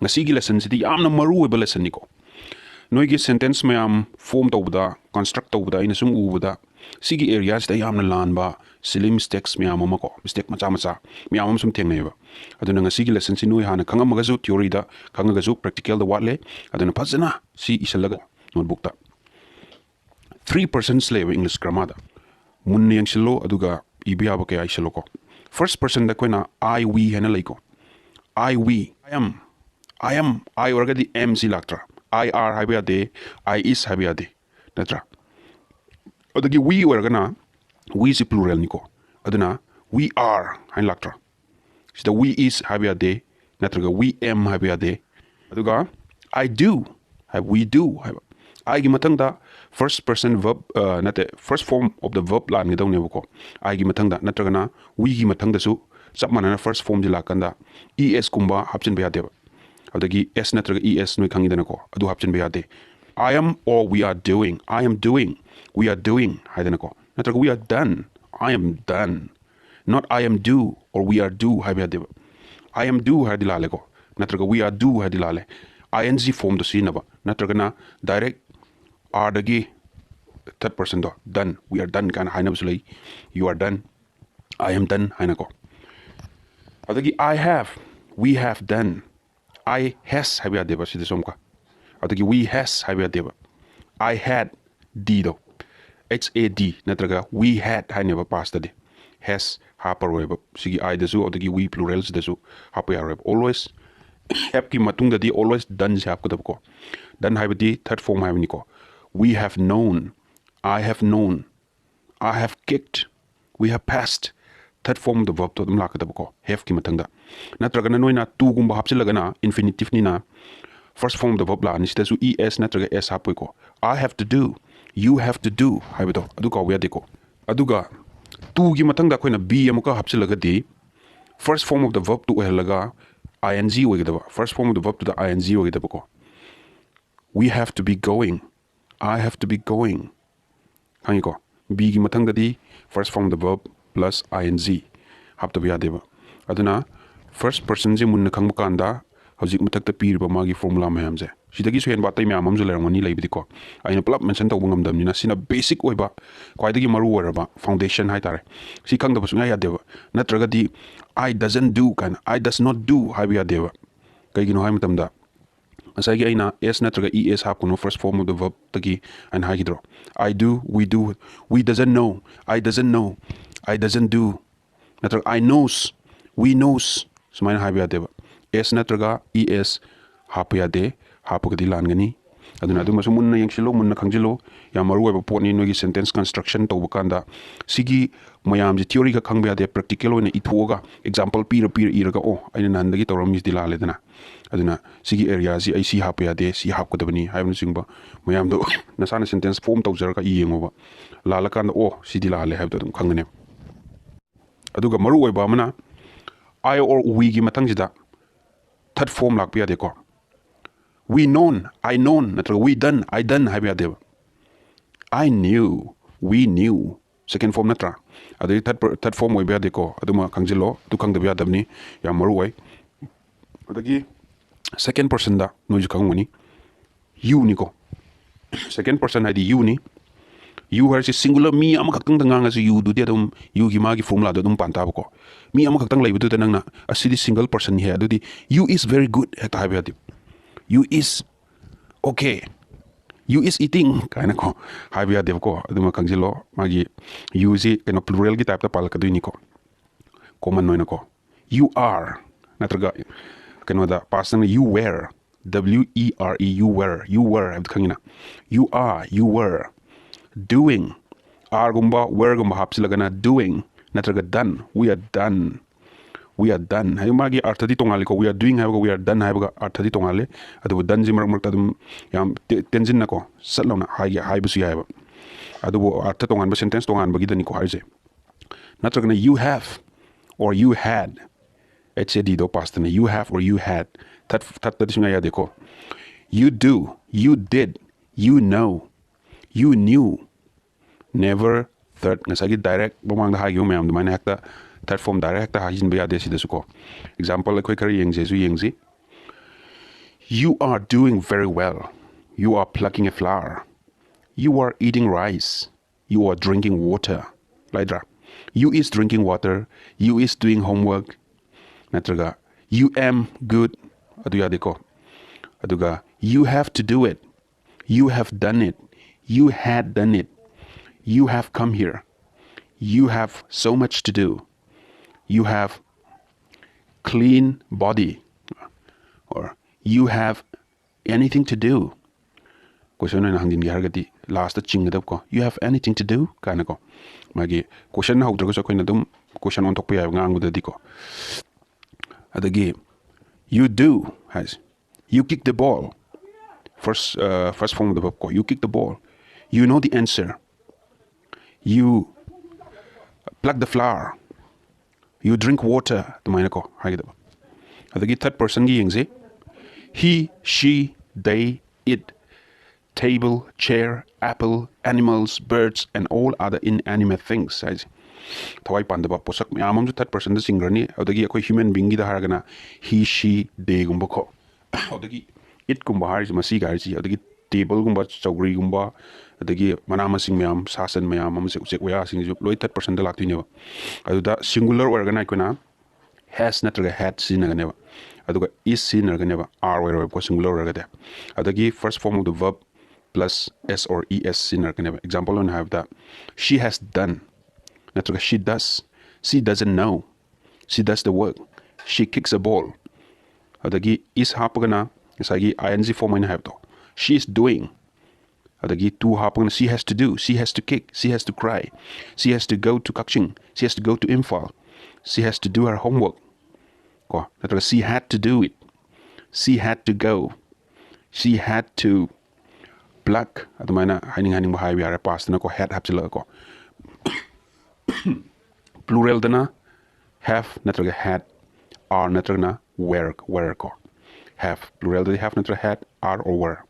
ngasigi lesson sidi yamna maru oiba lesson niko noigi sentence mayam form tawda construct tawda ina sum ubada sigi areas da yamna lanba silly mistakes mayam amako mistake macha macha mayam sum thengneba aduna ngasigi lesson si noi hana khangamaga ju theory da khangaga ju practical da watle aduna phajana si isalaga notebook da 3% slave English grammar da munne yangsilo aduga ibya ba kay isalo ko first person da koina I we hana laiko I we I am I already am si laktra I are habia de I is habia de natra adagi we organa we is plural niko aduna we are hain laktra sida we is habia de natraga we am habia de aduga I do have we do have I gi matang da first person verb nate first form of the verb lan ngi dawne ko I gi matang da natraga na we gi matang da su sab manana first form di lakanda es kumba hapchin bya de adagi s natraga es noi khangi dana ko adu hapchin bya de I am or we are doing I am doing we are doing haidana ko natraga we are done I am done not I am do or we are do haibya de I am do hadilale ko natraga we are do hadilale ing form to sinaba natraga na direct are dagi third person do done we are done kan haina busulai you are done I am done haina ko adagi I have we have done I has habya deba sida somka adagi we has habya deba I had d do had natraga we had haineba past de has haparweba sigi I desu adagi we plurals desu hapya always have ki matungda di always done se hapkada ko done haibadi third form haibni ko we have known I have kicked we have passed third form the verb to dum lakada ko have ki matangda natraga na noina tu gumba hapsilaga na infinitive ni na first form the verb la ni sida su es natraga s hapoi ko I have to do you have to do haibado adu ko we adiko aduga tu gi matangda koina b amuka hapsilaga di first form of the verb to helaga ing oigidaba first form of the verb to the ing oigidaba ko we have to be going I have to be going hangi ko b gi matangda di first form of the verb plus ing hapta biya deba aduna first person je munna khangba kanda hojik mutakta pirba magi formula mayam je sidagi so hen ba tai mayam amju lerangani leibidi ko aina plap mention tawba ngamdam ni na sina basic oiba kwaidagi maru oraba foundation hai tare si khangda basu ya deba natraga di I doesn't do kan I does not do habiya deba kaigino hai matamda asagi aina s natraga es hap kuno first form of the verb tagi and hagidro I do we doesn't know I doesn't do natraga I knows we knows sumaina habiya deba s natraga es hapya de hapagadi langani aduna adu masu munna yangsilo munna khangjilo ya maru oiba potni nogi sentence construction tawba kanda sigi mayam ji theory ka khangba de practical oina ithoga example pir iraga o aina nandagi tawram is dilale dana aduna sigi area si ai si hapya de si hapkadabani haibna singba mayam do nasana sentence form tawjaraka yengoba lala kanda o si dilale haibda dum khangane aduga maru oiba mana I or we gi matangjida third form lakpya de ko we known I known natra we done I done habya de I knew we knew second form natra adu third form oi bya de ko aduma kangjilo tu kangda bya dabni ya maru oi adagi second person da noju kanguni you ni ko second person id you ni you har singular me ama khakang da nganga you du de dum you gi magi formula da dum panta ko me ama khakang laibu da nangna asidi single person he adu di you is very good hekta habya di you is okay you is eating kaina ko habya dev ko aduma kangjilo magi you si keno plural gi type ta pal kadui ni ko common noina ko you are natraga keno da past na you were were you were abd khangina you are you were doing are gumba were gumba hapsilagana doing natraga done we are done hay magi arthadi tongali ko we are doing haga we are done haga arthadi tongale adu done ji marak tadum yam tension na ko salona hay busu yaba adu artha tongan ba sentence tongan bagi dani ko haje natraga you have or you had hd do past na you have or you had that singa ya deko you do you did you know you knew never third ngasagi direct bomang da hagi umam da mane hakta third form direct ha jin ba ya de si da su ko example ko kari yengje su yengji You are doing very well. You are plucking a flower. You are eating rice. You are drinking water. Laidra. You is drinking water. You is doing homework. Natraga. You am good. Adu yadiko. Aduga. You have to do it. You have done it. You had done it. You have come here. You have so much to do. You have clean body. Or you have anything to do. Question na hangin gi hargati last chingdab ko. You have anything to do? Kana ko. Magi question na hawdra ko ko na dum question on tokpa ya ngangu dadi ko. Adagi you do has you kick the ball. First form of the verb ko. You kick the ball. You know the answer. You pluck the flower. You drink water. Tumaina ko hagidaba. Adagi third person gi yengse. He, she, they, it, table, chair, apple, animals, birds, and all other inanimate things. Thawai pandaba posak myamam third person da singrani adagi akoi human being gi da haragana he, she, they gumba ko. Adagi it gumba haris masi garisi adagi table gumba chawgri gumba adagi manama sing myam sasan myam am se usek waya sing ju loi third person da laktuine ba. Aduda singular organa ikona has natraga had sinagane ba. Aduga is sinagane are where ko singular orgade. Adagi first form of the verb plus s or es sinagane. Example on have that she has done. Natraga she does. She doesn't know. She does the work. She kicks a ball. Adagi is hapagana isagi ing form in have to. She is doing. Adagi two hapagana she has to do. She has to kick. She has to cry. She has to go to Kakching. She has to go to Imphal. She has to do her homework. She had to do it. She had to go. She had to pluck. Adumana haning bahai biara past na ko had hapsila ko. Plural dana have natraga had are natraga were ko. Have plural dana have natraga had are or were.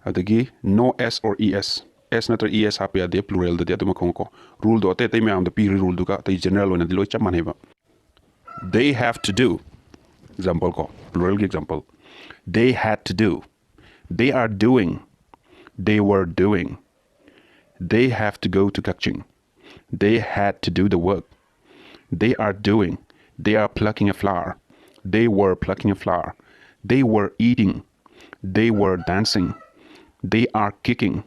Adagi no s or es. S natraga es hapya de plural de aduma ko. Rule do te me am the piri rule duka te general one de lo chamaneba. They have to do. Example ko. Plural example. They had to do. They are doing. They were doing. They have to go to Kakching. They had to do the work. They are doing. They are plucking a flower. They were plucking a flower. They were eating. They were dancing. They are kicking.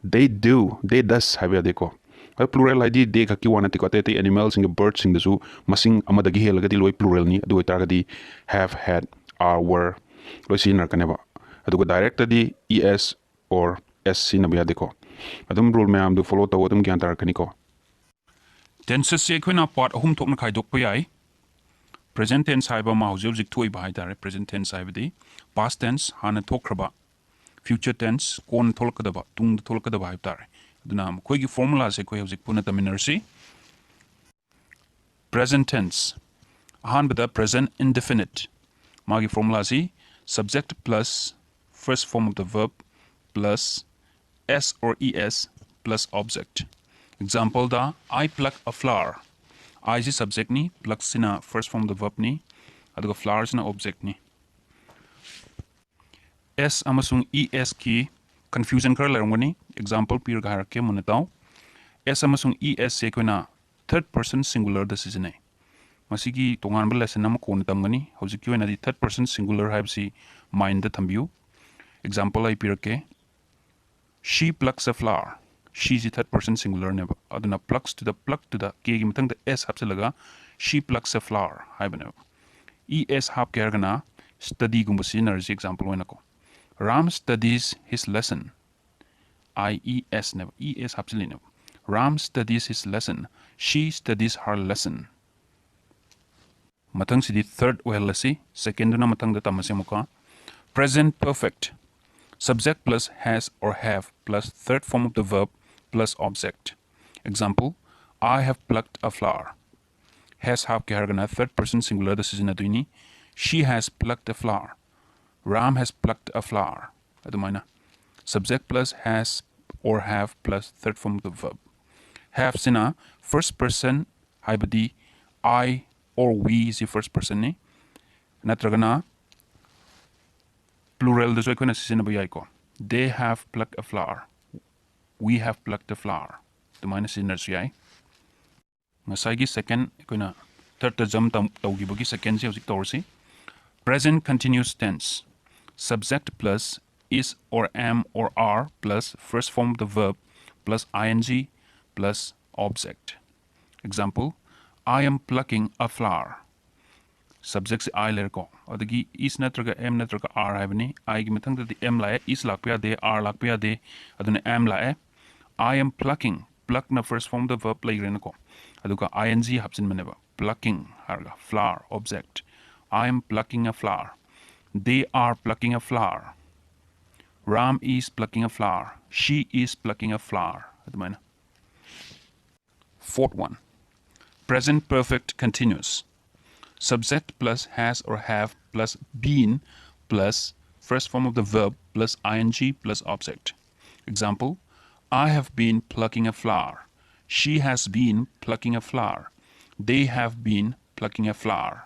They do. They does have deko. Plural ID de kaki wana tiko te animals and birds sing the zoo masing amadagi helagadi loi plural ni adu targadi have had are were loi sinar kaneba adu direct di es or s sinabya deko adum rule mayam du follow taw adum gyan tar kaniko tenses se koina part ahum thokna khaidok pa yai present tense haiba ma hojik thoi ba hai tare present tense haiba di past tense hana thokraba future tense kon tholkadaba tung tholkadaba hai tare aduna koi gi formula se koi hojik puna taminarsi present tense ahan bada present indefinite magi formula si subject plus first form of the verb plus s or es plus object. Example da I pluck a flower. I is subject ni pluck sina first form of the verb ni aduga flower sina object ni. S amasung es ki confusion kar larangani example pir ga harke munataw s amasung es se koina third person singular da sijine masigi tongan ba lesson am ko tamgani hojiki oina di third person singular habsi mind da thambiu example I pirke she plucks a flower. She is the third person singular ne aduna pluck to the ke gi matang da s hapselaga she plucks a flower haibana es hap kergana study gumba sinergy example oina ko Ram studies his lesson. IES never. ES absolutely never. Ram studies his lesson. She studies her lesson. Matang si di third ohelasi. Second na matang da tamase muka. Present perfect. Subject plus has or have plus third form of the verb plus object. Example, I have plucked a flower. Has have ke hargana third person singular da sijina duini. She has plucked a flower. Ram has plucked a flower. Adumaina. Subject plus has or have plus third form of the verb. Have sina first person haibadi I or we is the first person ni. Natragana plural da so ko na sisinaba yai ko. They have plucked a flower. We have plucked a flower. The minus sinners yai. Ngasai second ko na third ta jam tawgibagi second si hojik tawrsi. Present continuous tense. Subject plus is or am or are plus first form of the verb plus ing plus object. Example, I am plucking a flower. Subject se I ler ko. Adagi is natraga am natraga are haibani. I gi mathang da am lae is lakpya de are lakpya de aduna am lae. I am plucking. Pluck na first form of the verb play ren ko. Aduka ing hapsin maneba. Plucking harga flower object. I am plucking a flower. They are plucking a flower. Ram is plucking a flower. She is plucking a flower. Fourth one. Present perfect continuous. Subject plus has or have plus been plus first form of the verb plus ing plus object. Example, I have been plucking a flower. She has been plucking a flower. They have been plucking a flower.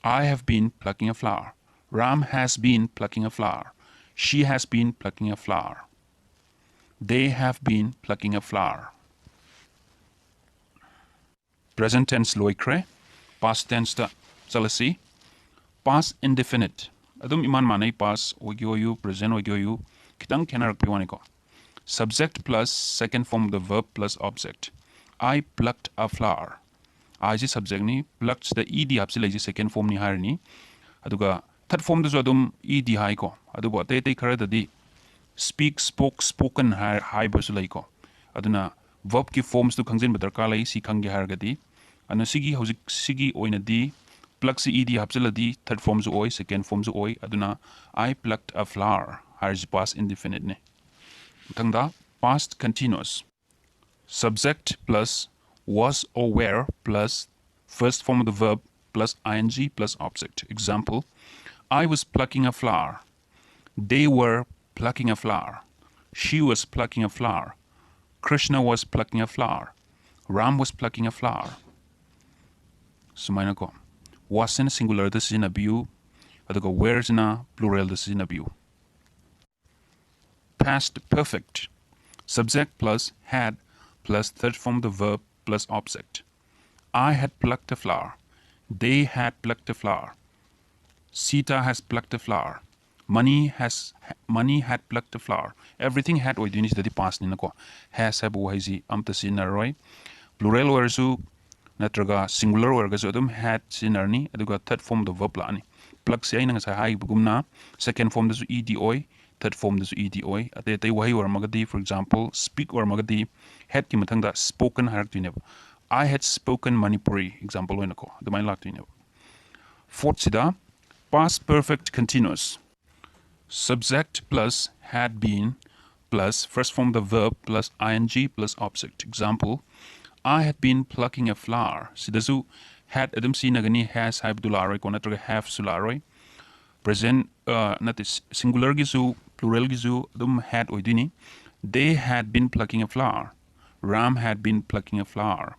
I have been plucking a flower. Ram has been plucking a flower. She has been plucking a flower. They have been plucking a flower. Present tense loikre. Past tense ta salasi. Past indefinite. Adum iman manay past oigyoyu present oigyoyu kitang kenarak piwani ko. Subject plus second form of the verb plus object. I plucked a flower. I is subject ni plucked the ed hapsilai second form ni har ni. Aduga third form da adum ed hai ko. Aduba te khara da di speak spoke spoken hai basulai ko. Aduna verb ki forms tu khangjin badarka lai si khangge har gadi. Ana sigi hojik sigi oina di pluck si ed hapsiladi third form zu oi second form zu oi aduna I plucked a flower har is past indefinite ne. Tangda past continuous. Subject plus was or were plus first form of the verb plus ing plus object. Example, I was plucking a flower. They were plucking a flower. She was plucking a flower. Krishna was plucking a flower. Ram was plucking a flower. Sumaina ko. Was in singular this is in a view. Adugo where's in a plural this is in a view. Past perfect. Subject plus had plus third form of the verb plus object. I had plucked a flower. They had plucked a flower. Sita has plucked a flower. Money had plucked a flower. Everything had oidinis the past ni nako. Has habu haisi amta sinaroi. Plural versu natraga singular versu adum had sinarni aduga third form the verb lani. Pluck say nang sa hai bugumna second form the ed oi third form the ed oi ate te wahi or magadi for example speak or magadi had ki mathangda spoken harak I had spoken Manipuri example wenako the main lak tineb. Fourth sida past perfect continuous. Subject plus had been plus first form the verb plus ing plus object. Example, I had been plucking a flower. Sidazu had adam sinagani has haibdularoi ko natraga have sularoi. Present not is singular gizu plural gizu adum had oidini. They had been plucking a flower. Ram had been plucking a flower.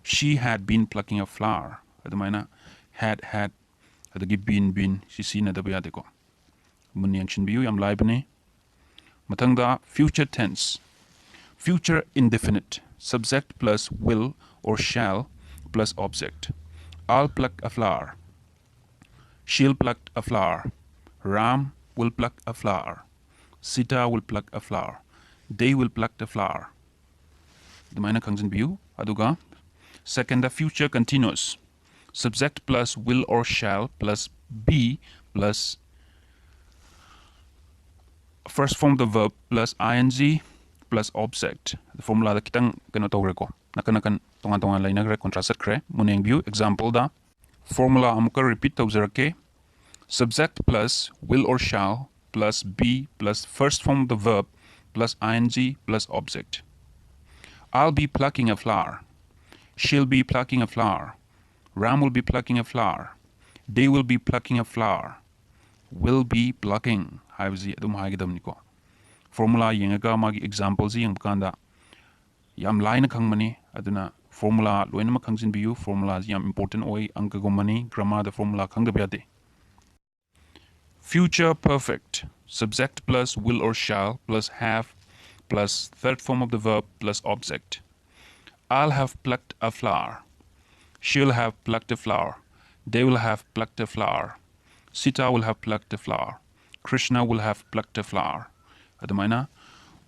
She had been plucking a flower. Adamaina had adagi been si na dabayade ko. Muni action biyu yam live ne. Matangda future tense. Future indefinite. Subject plus will or shall plus object. I'll pluck a flower. She'll pluck a flower. Ram will pluck a flower. Sita will pluck a flower. They will pluck the flower. The minor comes in view. Aduga. Second, the future continuous. Subject plus will or shall plus be plus first form the verb plus ing plus object. The formula da kitang kano tawre ko. Nakan tongan line nagre contrast kre. Muneng view example da. Formula amuka repeat tawzerake. Subject plus will or shall plus be plus first form the verb plus ing plus object. I'll be plucking a flower. She'll be plucking a flower. Ram will be plucking a flower. They will be plucking a flower. Will be plucking. Haibzi adum haigidam niko. Formula yengaga magi examples yang bukanda. Yam line kangmani aduna formula loina makangsin biyu formulas yam important oi angka gomani grammar the formula kangda biade. Future perfect. Subject plus will or shall plus have plus third form of the verb plus object. I'll have plucked a flower. She'll have plucked a flower. They will have plucked a flower. Sita will have plucked a flower. Krishna will have plucked a flower. Adamaina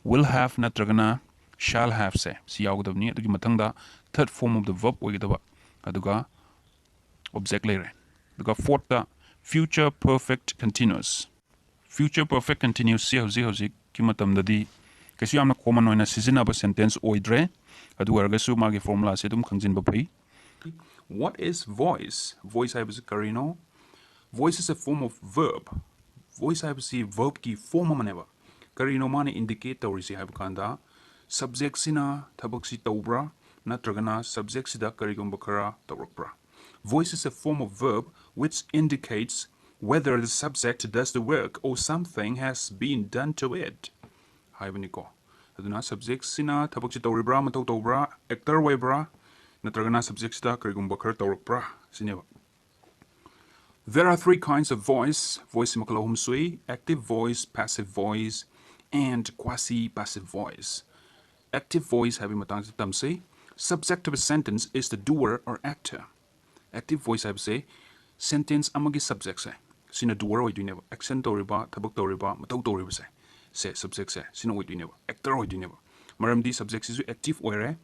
will have natragana shall have se. Si yaugdabni adugi mathangda third form of the verb oigdaba. Aduga object later. Aduga fourth the future perfect continuous. Future perfect continuous si hauzik ki matamdadi kasi amna common oina sizinaba sentence oidre. Adu argasu magi formula se dum khangjinba phai. What is voice? Voice haibasi karino. Voice is a form of verb. Voice haibasi verb ki form amaneba. Karino mane indicate tawrisi haibakanda subject sina thabak si tawbra natragana subject sida karigumba khara tawrakbra. Voice is a form of verb which indicates whether the subject does the work or something has been done to it. Haibaniko. Aduna subject sina thabak si tawribra matau tawbra actor waibra natragana subject sida karigumba khara tawrakbra sineba. There are three kinds of voice. Voice makalahum sui, active voice, passive voice, and quasi-passive voice. Active voice having matang tamse. Subject of a sentence is the doer or actor. Active voice have say sentence amagi subject say. Sina doer oi duneba. Action toriba, tabak toriba, matau toriba say. Say subject say. Sina oi duneba. Actor oi duneba. Maramdi subject is active oire.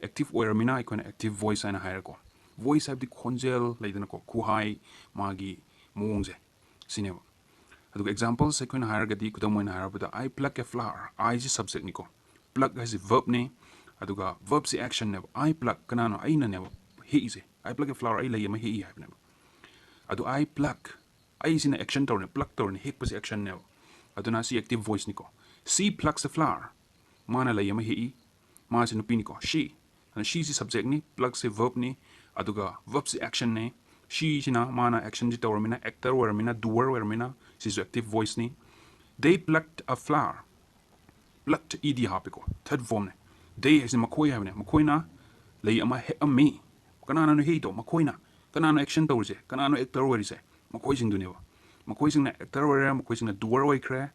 Active oire mina ikona active voice ana hire ko. Voice have the konjel laidana ko kuhai magi moongse. Sineba. Aduga examples I kuna hire gadi kudam moina hire bada I pluck a flower. I is subject niko. Pluck is verb ne. Aduga verb si action nebo. I pluck kanano I na nebo. He is I pluck a flower I lay ma he have nebo. Adu I pluck. I is in action torne pluck torne he was action nebo. Aduna si active voice niko. She plucks a flower. Mana lay ma he. Ma si nupi niko. She. And she is subject ni plucks a verb ni. Aduga verb si action ne. She sina mana action jita or mina actor or mina doer or mina she's active voice ni. They plucked a flower. Plucked ed hapiko. Third form ne. They is makoy have ne. Makoy na lay ama he a me. Kanana no hito makoy na. Kanano action to se. Kanano actor or se. Makoy sing do never. Makoy sing na actor or makoy sing na doer or kre.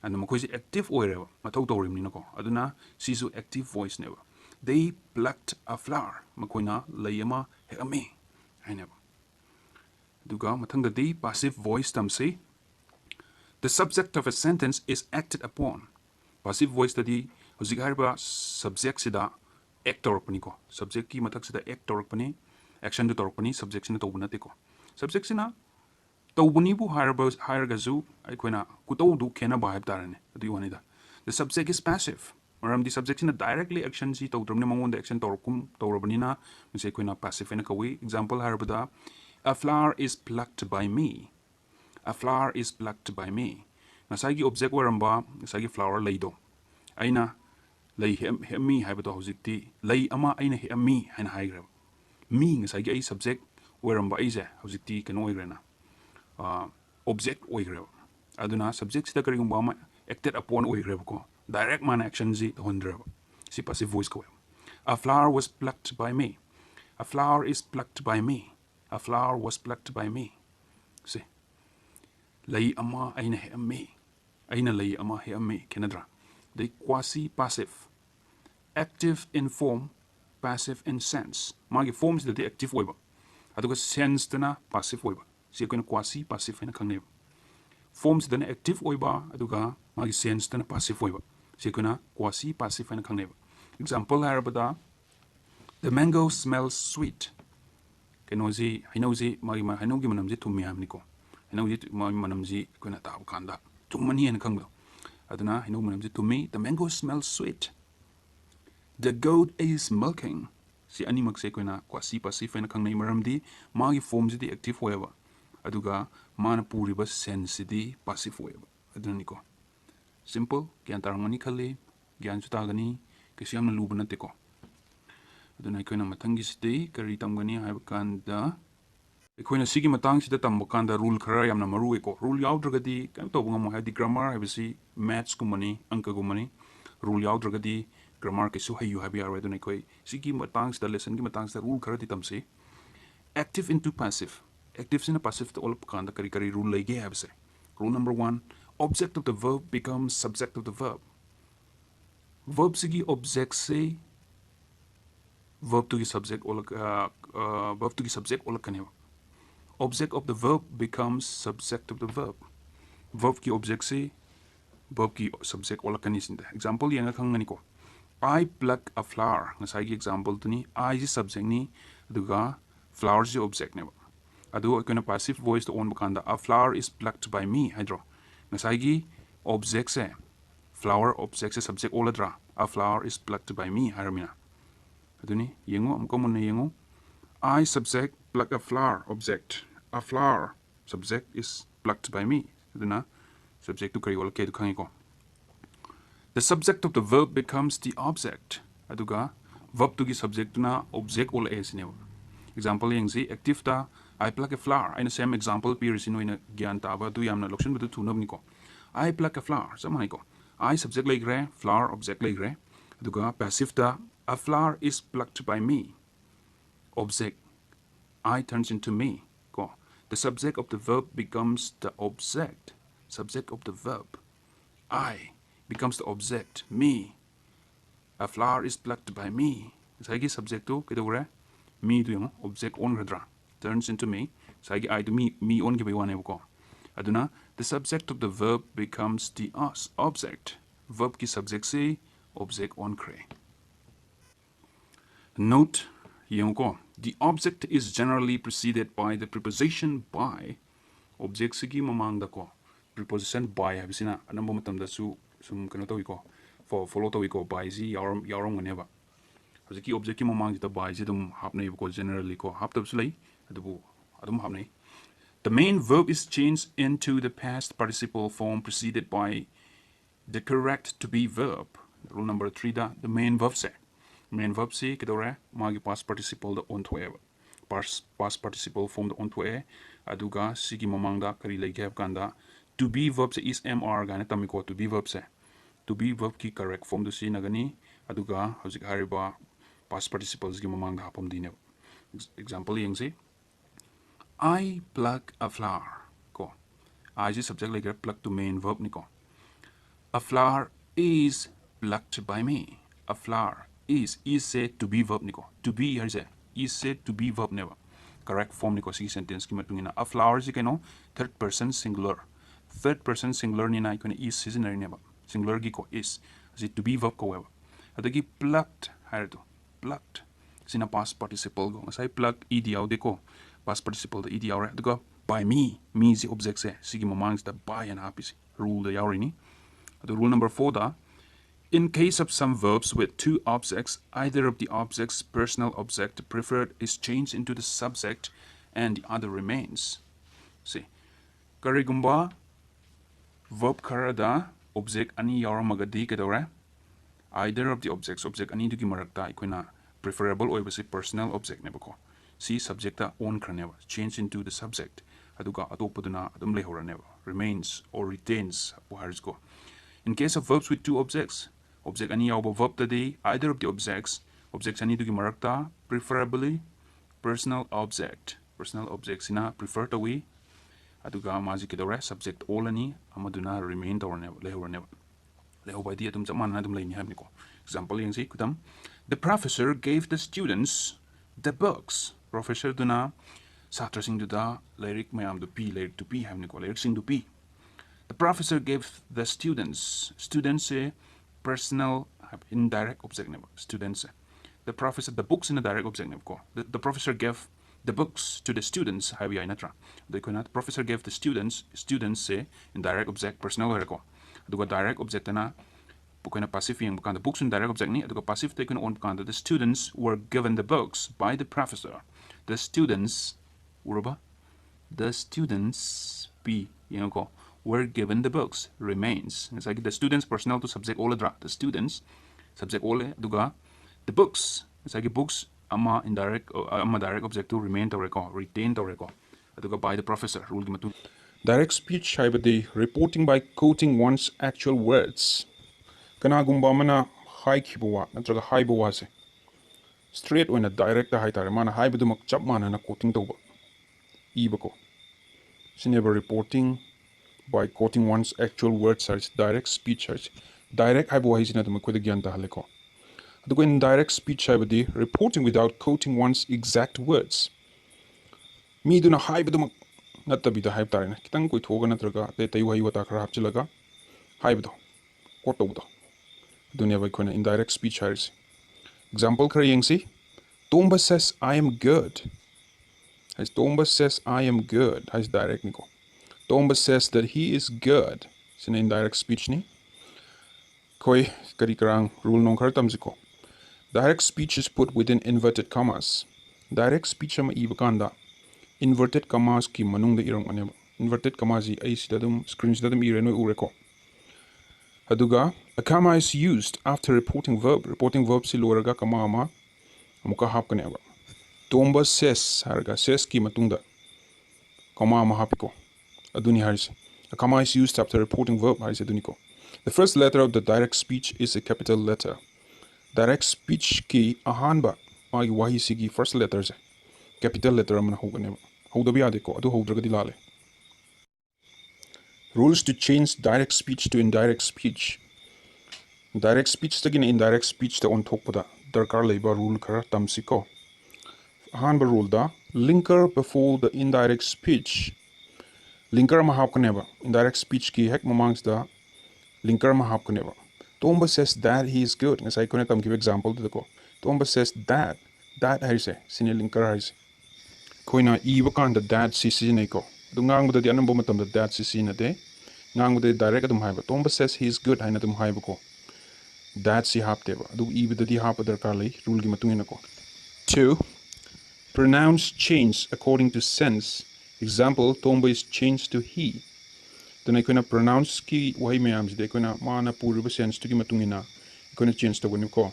And makoy sing active or matau to rim ni nako. Aduna she's active voice never. They plucked a flower. Makoy na lay ama he a me. I never. Duga matangdadi passive voice tamsi. The subject of a sentence is acted upon. Passive voice tadi hujik harba subject sida act torpani ko. Subject ki matak sida act torpani action to torpani subject sina tobunate ko. Subject sina tobuni bu harba hargazu aikoina kuto du kena ba haib tarane. Adu wanida. The subject is passive. Maram the subject sina directly action si todramne mangon the action torkum torabanina mise koina passive ena kawi. Example harbada a flower is plucked by me. A flower is plucked by me. Nasagi object waramba, nasagi flower laydo. Aina lay he me haibado hojikti. Lay ama aina he me haina haigrab. Me nasagi ay subject waramba ize hojikti kano igrena. Object oigrab. Aduna subject sida karigumba ama acted upon oigrab ko. Direct man action zi hondrab. Si passive voice ko. A flower was plucked by me. A flower is plucked by me. A flower was plucked by me. See. Lay ama aina he me. Aina lay ama he me. Kenadra. The quasi-passive. Active in form, passive in sense. Magi forms the active weba. Aduga sense dana passive weba. Siya ko na quasi-passive na kangneb. Forms dana active weba. Aduga magi sense dana passive weba. Siya ko na quasi-passive na kangneb. Example harabada. The mango smells sweet. Kenozi, hinozi, magi hinogi manamzi tumiyam niko. Hinogi manamzi ko na tao kanda. Tumani en kangdo. Aduna hinog manamzi to me. The mango smells sweet. The goat is milking. Si ani magse ko na quasi-passive na kang maramdi magi forms di active weba. Aduga mana puri ba sense di passive weba. Aduna niko. Simple. Gyan tarangani kali. Gyan sutagani. Kasi am naluban na tiko. Aduna ko na matangis di karitam gani haibakanda. Ikoina sigi matang sida tambakanda rule khara yamna maru eko rule yaudragadi kan to bunga mo hadi grammar habisi maths kumani angka kumani rule yaudragadi grammar ke su hayu habi arwe dun ikoi sigi matang sida lesson gi matang sida rule khara di tamse active into passive active sina passive to all kanda kari kari rule lege habise Rule number 1, object of the verb becomes subject of the verb. Verb sigi object se verb to the subject verb to the subject olakane. Object of the verb becomes subject of the verb. Verb ki object se verb ki subject olakani sinda. Example yang khangani ko. I pluck a flower. Ngasai ki example to ni I is subject ni aduga flower is object ne. Adu ikona passive voice to on bakanda a flower is plucked by me hydro. Ngasai ki object se flower object se subject oladra. A flower is plucked by me haramina. Aduni yengo amko mun yengo. I subject pluck a flower object. A flower subject is plucked by me. Aduna subject to kari wala ke kangi ko. The subject of the verb becomes the object. Aduga verb to the subject na object all as ne. Example yang si active ta I pluck a flower. In the same example peer sino in gyan ta ba tu yamna lokshin betu tunab ni ko. I pluck a flower. Sama ko. I subject like re, flower object like re. Aduga passive ta a flower is plucked by me. Object I turns into me. Ko. The subject of the verb becomes the object. Subject of the verb. I becomes the object. Me. A flower is plucked by me. Saigi subject to kidore me to yung object on radra turns into me. Saigi I to me on give one ko. Aduna the subject of the verb becomes the us object. Verb ki subject se object on kre. Note yung ko. The object is generally preceded by the preposition by. Object sigi mamang da ko. Preposition by habisina anong matam da su sum kano tawi ko for follow tawi ko by si yarong neba. Haziki object ki mamang dita by si dum hapnei ko generally ko hap tab sulai adubu adum hapnei. The main verb is changed into the past participle form preceded by the correct to be verb. Rule number 3 da the main verb se. Main verb se kedore magi past participle da on to past participle form da on to aduga sigi mamang da kari lagi have kanda to be verb se is mr gane tamiko to be verb se. To be verb ki correct form do si nagani aduga hauzik hariba past participles gi mamang da hapom dine. Example yang si I pluck a flower. Ko. I is subject like pluck to main verb ni ko. A flower is plucked by me. A flower is said to be verb ni ko. To be is said to be verb never. Correct form ni ko si sentence ki matungina. A flower is kano third person singular. Third person singular ni na ikone is seasonary never. Singular gi ko is. As to be verb ko weba. Adagi plucked hire to. Plucked. Sina past participle go. Asai pluck ed out de ko. Past participle the ed out de ko. By me. Me is the object se. Sige mamangs the by and happy rule the yauri ni. The rule number 4 da. In case of some verbs with two objects, either of the object's personal object preferred is changed into the subject and the other remains. See. Karigumba verb karada object ani yaramagadi kedore. Either of the objects object ani dugi marakta ikuna preferable or was a personal object nebako. See subjecta on kraneva change into the subject. Aduga atopaduna adum lehora never remains or retains ko. In case of verbs with two objects, object ani yawba verb today, either of the objects ani dugi marakta preferably personal object. Personal object sina prefer to we aduga maji kedore subject all ani amaduna remain or never lehora never. Leho by the atum zaman adum lay ni hamni ko. Example yang si kutam. The professor gave the students the books. Professor duna satra sing duda lyric mayam do p lyric to p hamni ko lyric sing do p. The professor gave the students say personal indirect object never students. The professor the books in the direct object never ko. The professor gave the books to the students habi ay natra. The professor gave the students say indirect object personal ko. Aduga direct object na bukan passive yang bukan the books in direct object ni aduga passive taken on bukan the students were given the books by the professor. The students urba the students p yang ko were given the books remains. It's like the students personal to subject all adra. The students subject all aduga the books. It's like books ama indirect ama direct object to remain to retain to aduga by the professor rule gimatu. Direct speech haibadi reporting by quoting one's actual words. Kanagumba mana hai kibuwa natraga hai buwa se. Straight when a direct hai tare mana hai bidu mak chap mana na quoting toba. Iba ko. Sineba reporting by quoting one's actual words haris direct speech haris direct haibo haisina dum ko de gyan ta haleko adugo indirect speech haibadi reporting without quoting one's exact words mi duna haibadum natabida haib tarena kitang koi thoga natraga te tayu hai wata khara hapchilaga haibado quote tawdo dunya bai khona indirect speech haris example khara yengsi Tomba says I am good as Tomba says I am good has direct niko Tomba says that he is good it's an indirect speech ni koi kari karang rule nong khar tamjiko direct speech is put within inverted commas direct speech ama ibakanda inverted commas ki manung da irong aneba inverted commas ai sidadum screen sidadum ire no ureko aduga a comma is used after reporting verb si loraga comma ama amuka hapkaneba Tomba says harga says ki matungda comma ama hapiko aduni haris a comma is used after reporting verb haris aduniko the first letter of the direct speech is a capital letter direct speech ki ahanba magi wahi sigi first letter se capital letter amana hoganeba haudabi adeko adu haudragadi lale rules to change direct speech to indirect speech direct speech tagin indirect speech ta on thokpada darkar leiba rule khara tamsiko ahanba rule da linker before the indirect speech linker ma hapkaneba indirect speech ki hek mamangs da linker ma hapkaneba Tomba says that he is good as I couldn't give example to the ko Tomba says that harise sine linker harise koina iba kan da that si sine ko dungang da di anam matam da that si sine de ngang da direct adum haiba Tomba says he is good haina dum haiba ko that si hapteba adu iba da di hapa darkar lei rule gi matungina ko 2 pronounce change according to sense example Tomba is changed to he then I can pronounce ki wahi mayams de kuna mana puriba sense to ki matungina kuna change to bani ko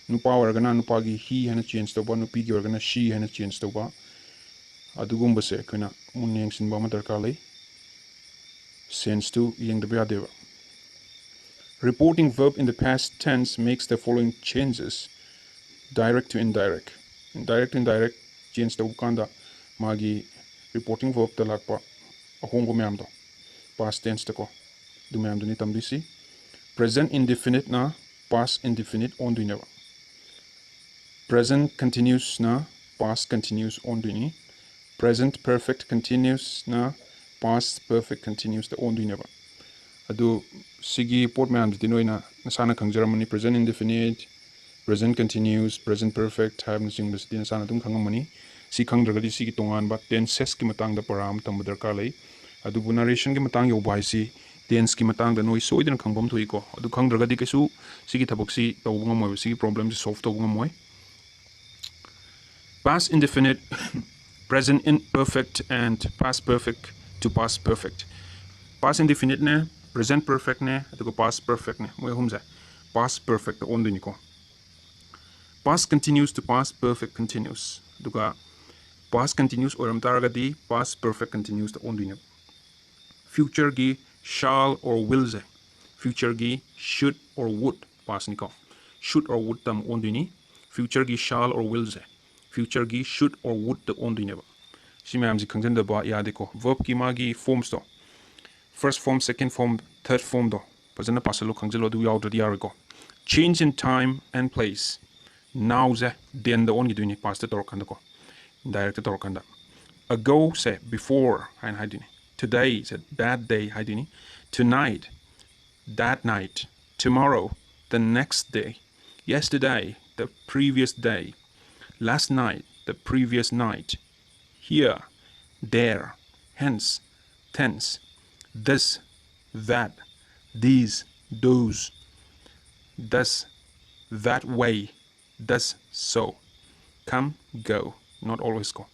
nupa wargana nupa gi he hana change to ba nupi gi wargana she hana change to ba adugumba se kuna munyeng sin ba ma darkar lei sense to yeng da ba deba reporting verb in the past tense makes the following changes direct to indirect indirect change to kanda magi reporting verb ta lakpa ahongo mayam do past tense ta ko du mayam duni tambisi present indefinite na past indefinite on duina present continuous na past continuous on duni present perfect continuous na past perfect continuous ta on duina adu sigi port mayam di noina nasana khangjaramani present indefinite present continuous present perfect have sing bas din sana tum khangamani si khangdragadi si ki tongan ba tenses ki matang da param tam darkar lei adu bu narration ki matang yo bai si tense ki matang da noi soidin khangbam thoi ko adu khangdragadi kesu si ki thabak si tawbung moi si ki problem si solve tawbung moi past indefinite present imperfect and past perfect to past perfect past indefinite ne present perfect ne adu past perfect ne moi humza past perfect on dini ko past continuous to past perfect continuous duga past continuous oram taragadi past perfect continuous to onduine future gi shall or will ze future gi should or would past niko should or would tam onduini future gi shall or will ze future gi should or would the onduine ba simam ji khangjan da ba yade ko verb ki magi forms to first form second form third form do pazana pasalo khangjalo du yaw da yar ko change in time and place now ze then the only doing past the torkanda ko direct torkanda ago say before and hiding today said that day hiding tonight that night tomorrow the next day yesterday the previous day last night the previous night here there hence tense this that these those thus that way thus so come go not always go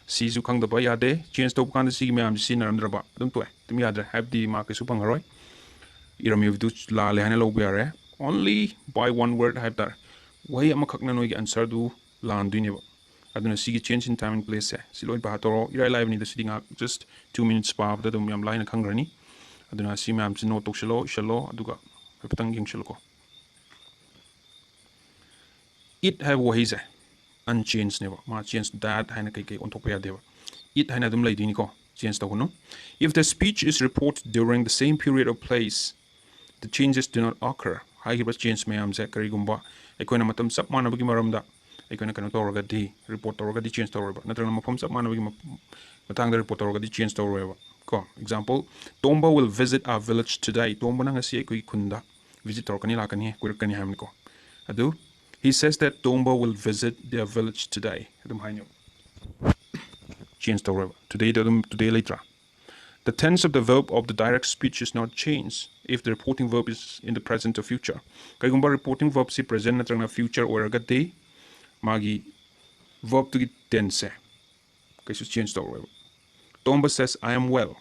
si zu khang da ba ya de change to kan si me am si na ndra ba dum to tum ya dra have di ma ke su pang roi iram yu du la le hana lo ba re only by one word have dar wai am khak na no gi answer du lan du ne ba aduna si gi change in time and place se si loi ba to ira live ni da sitting up just 2 minutes pa da dum yam line khang rani aduna si me am si no to shalo aduga patang ging shalo ko it have wahi se unchanged never ma change that haina kai kai on top ya deba it haina dum lai dini ko change tawhunu. If the speech is reported during the same period or place, the changes do not occur. Haigiba change mayamse karigumba aikoina matam sap manabagi maramda aikoina kano tawragadi report tawragadi change tawreba natrana mafam sap manabagi matangda report tawragadi change tawreba ko. Example, Tomba will visit our village today. Tomba nang asi aikoi kunda visit tawrakani lakani kuirakani hamni ko. Adu he says that Tomba will visit their village today. Adum hainyo change tawreba today later. The tense of the verb of the direct speech is not changed if the reporting verb is in the present or future. Kaigumba reporting verb si present natrangna future oragati magi verb to tense kaisu change tawreba. Tomba says I am well.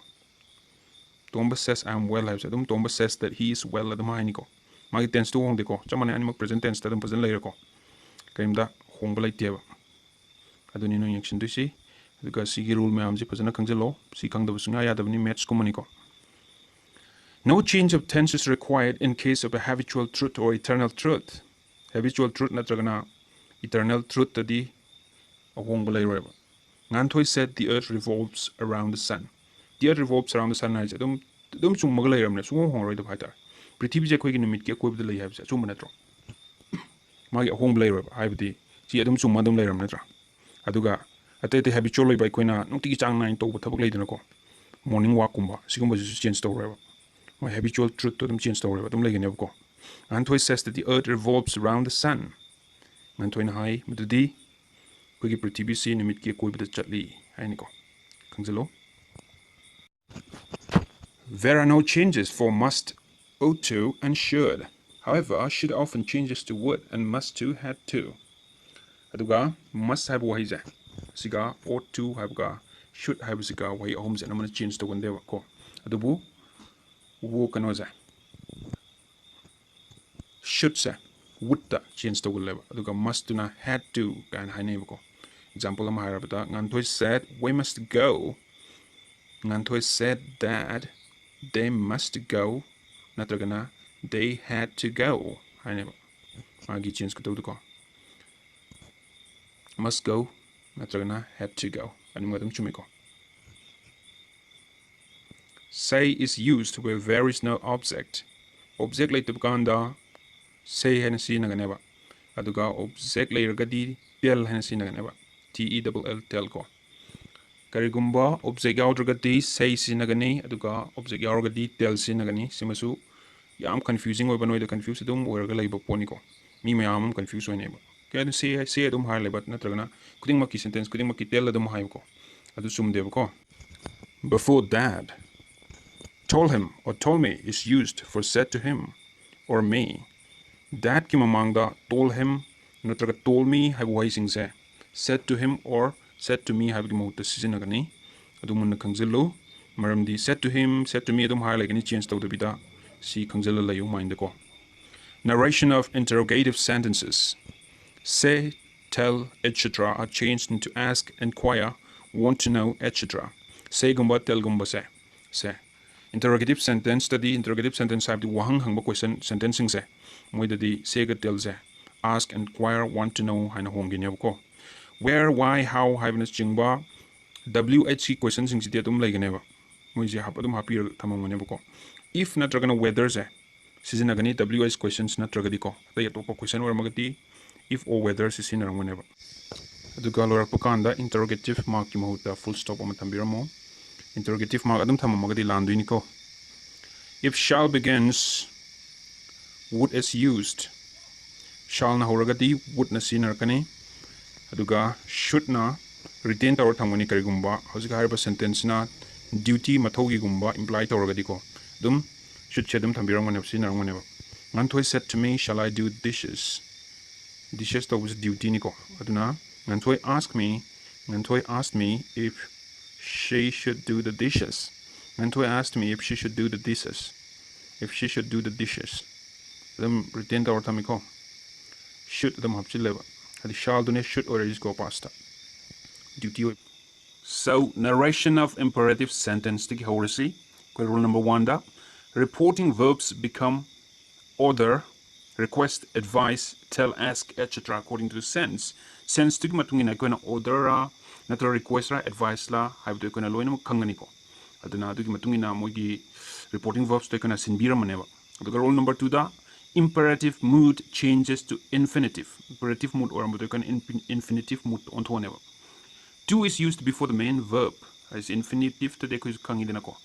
Tomba says I am well. Tomba says that he is well. Adum haini ko. Magi tense to hong de ko. Chamane animal present tense tadum present later ko. Kaimda hong balai tiaba. Aduni no action to see. Because sigi rule me amji pasana kangelo si kangda busunga ya dabni match komuniko. No change of tense is required in case of a habitual truth or eternal truth. Habitual truth natragana eternal truth tadi ahong balay reba. Ngantoi said the earth revolves around the sun. The earth revolves around the sun na dum sung magalay ramne sung hong roi da bhaitar. Prithibi je koi gi numit ke koi bda lay habsa sung manatro. Magi ahong balay reba haibdi si adum sung madum lay ramne tra. Aduga Ate habitual by koina nunti chang nine to tabak later ko. Morning walk kumba. Sigumba change story. My habitual truth to them change story, but I'm like ko. Antoi says that the earth revolves around the sun. Antoi na hai, but the D Kugi Prithibi si nimit ki koi bita chatli. Hainiko. Kangzalo. There are no changes for must, ought to, and should. However, should often changes to would and must to had to. Aduga must have wahiza. Siga ought to have ga should have siga way homes and I'm gonna change the one there ko. Adubu wo kanoza should say would ta change the will level. Aduga must do not had to gan high name ko. Example am higher but Ngantoi said we must go. Ngantoi said that they must go. Natragana they had to go. High name. Agi change ko. Must go. Natragana had to go. Animadam chumiko. Say is used where there is no object. Object later ganda say hensi naganeba. Aduga object later gadi tel hensi naganeba. TELL tel ko. Karigumba object yaudrogadi say sinagani aduga object yaudrogadi tel sinagani simasu yam confusing or banoy the confused dum or galaiba poniko. Me mayam confused or neighbor. Kaya say adum high lebat natragana kuding maki sentence kuding maki tel adum high ko. Adu sum dev ko. Before that, told him or told me is used for said to him or me. That kimamangda told him natraga told me have waising se. Said to him or said to me have gimota sisinagani. Adumun kangzillo. Maramdi said to him, said to me adum high like any change to the bida. Si kangzilla layu mind ko. Narration of interrogative sentences. Say, tell, etc. are changed into ask, inquire, want to know, etc. Say gumba, tell gumba se. Say. Interrogative sentence study interrogative sentence have the wahang hangba question sentencing se. Moida di say ga tell se. Ask, inquire, want to know, haina hongi ko. Where, why, how, happiness jingba. WHC questions sing sitia tum like neba. Moisi hapadum hapir tamang ko. If natragana whether se. Sizinagani WH questions natragadi ko. Tay atopa question or magati. If or whether sisinarang whenever. Aduga lorak pakanda interrogative mark ki mahuta full stop o matambira mo. Interrogative mark adum tama magadi landuini ko. If shall begins, would is used. Shall na horagadi would na sinarkani. Aduga should na retain tawar thamani karigumba. Hosika harba sentence na duty mathogi gumba imply tawragadi ko. Dum should chedum tambirang whenever sinarang whenever. Ngantoi said to me, shall I do dishes? Dishes to was duty niko. Aduna Ngantoi asked me if she should do the dishes. Ngantoi asked me if she should do the dishes. If she should do the dishes. Them retain our tamiko. Should them have level. Hadi shall do should or just go past that. Duty. So narration of imperative sentence tiki horisi. Rule number 1 da. Reporting verbs become order, request, advise, tell, ask, etc. according to the sense. Sense to matungina ko na order natra request la advice la haibdo ikona loina khangani ko aduna adugi matungina mogi reporting verbs to ikona sinbiramaneba aduga rule number 2 da imperative mood changes to infinitive. Imperative mood or infinitive mood on to whenever. To is used before the main verb as infinitive to deko kangi dinako.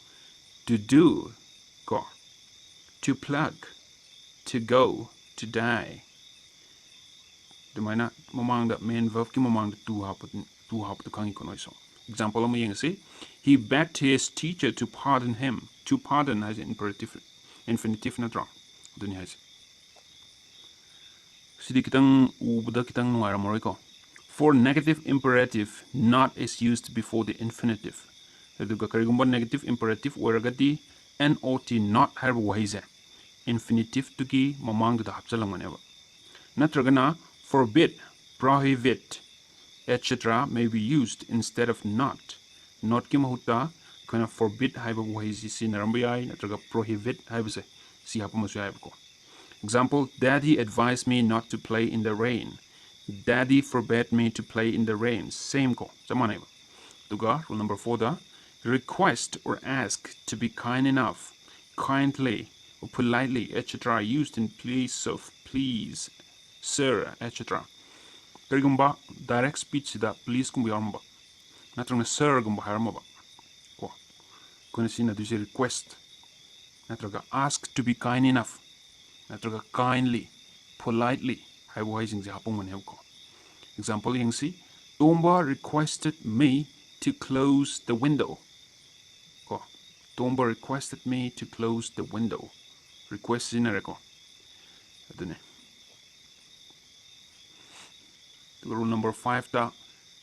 To do ko. To plug. To go. To die. The mana mamang the main verb ki mamang the two hap to kangi kono iso. Example of me say he begged his teacher to pardon him. To pardon as imperative infinitive na wrong. Dunya has. Sidi kitang ubda kitang nuara ko. For negative imperative, not is used before the infinitive. Aduga karigumba negative imperative waragadi not not harba wahize. Infinitive tuki mamang da hapsalang maneva. Natragana forbid, prohibit, etc. may be used instead of not. Not ki mahuta kana forbid haiba wahizi si narambayai natraga prohibit haiba se si hapamasu haiba ko. Example, Daddy advised me not to play in the rain. Daddy forbade me to play in the rain. Same ko. Sama na iba. Tuga, rule number 4 da. Request or ask to be kind enough, kindly, or politely, etc. used in place of please, sir, etc. Karigumba, direct speech da please kumbi armba. Natrang na sir gumba harma ba. Ko. Kuna sina du si request. Natraga ask to be kind enough. Natraga kindly, politely. Example yang si Tomba requested me to close the window. Ko. Tomba requested me to close the window. Request sinare ko. Adune. Rule number 5 da.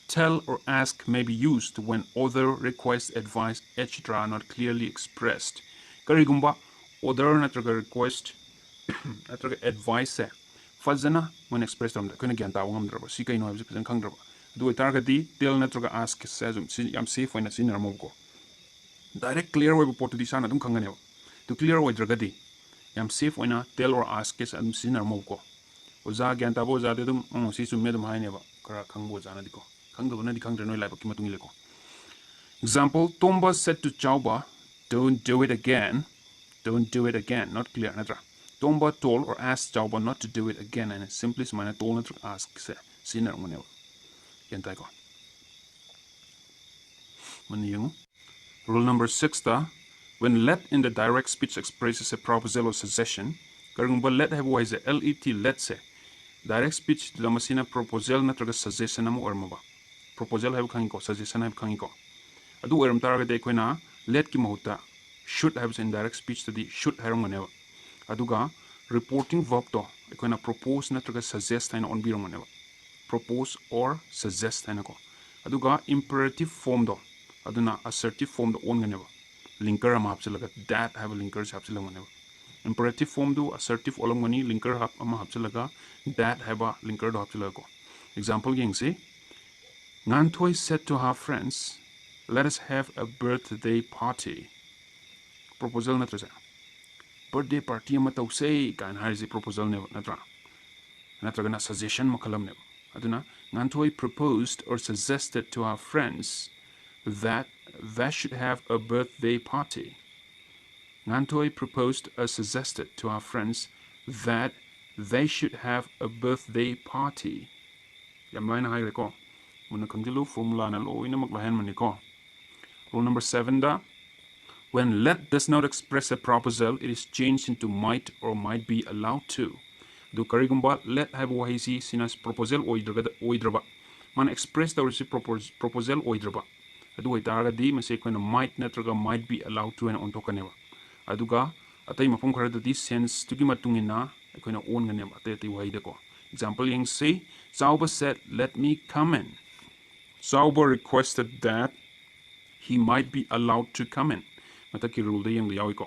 Tell or ask may be used when other request, advice, etc. are not clearly expressed. Karigumba other natraga request natraga advice se. Fazana when expressed on the Kunagan Tawam drama, Sika no has been Kangrava. Do a targeti, tell Natraga ask says I'm safe when I see Narmogo. Direct clear way report to the Sana Dum Kanganeva. To clear away Dragadi. I'm safe when I tell or ask is I'm seen Narmogo. Oza Gantabo Zadum, Sisu Medum Haineva, Kara Kango Zanadico. Kango Nadi Kangra no like Kimatungileco. Example, Tomba said to Chauba, don't do it again. Don't do it again. Not clear, Natra. Tomba told or asked Chauba not to do it again, and simply mana told not to ask se sinner whenever. Yantai ko. Rule number 6 da. When let in the direct speech expresses a proposal or suggestion, karungba let have wise let let se. Direct speech the masina proposal natraga suggestion amu ormaba. Proposal have kangi ko, suggestion have kangi ko. Adu orm taraga de koina let ki mahuta should have in direct speech to the should have whenever. Aduga reporting verb to ikona propose natraga suggest haina on biro maneba. Propose or suggest haina ko. Aduga imperative form do. Aduna assertive form do on ganeba. Linker am hapsilaga that have a linkers hapsilaga maneba. Imperative form do assertive olam gani linker hap ama hapsilaga that have a linker do hapsilaga ko. Example yang say Ngantoi said to her friends, let us have a birthday party. Proposal natraga. Birthday party ama tausay kan harisi proposal ne natra natragana suggestion makalam ne aduna Ngantoi proposed or suggested to our friends that they should have a birthday party. Ngantoi proposed or suggested to our friends that they should have a birthday party. Yamlaina hay ko muna kandilu formula na lo ina maglahan man ko. Rule number 7 da. When let does not express a proposal, it is changed into might or might be allowed to. Do karigumba let have wahisi sinas proposal oidraba. Man express the proposal oidraba. Adu oitaraga di mase koina might natraga might be allowed to and on tokaneva. Aduga atay mapum karada di sense tugi matungina koina on ganeba atay wahide ko. Example yang say Sauber said let me come in. Sauber requested that he might be allowed to come in. Mataki rule yang liyawi ko.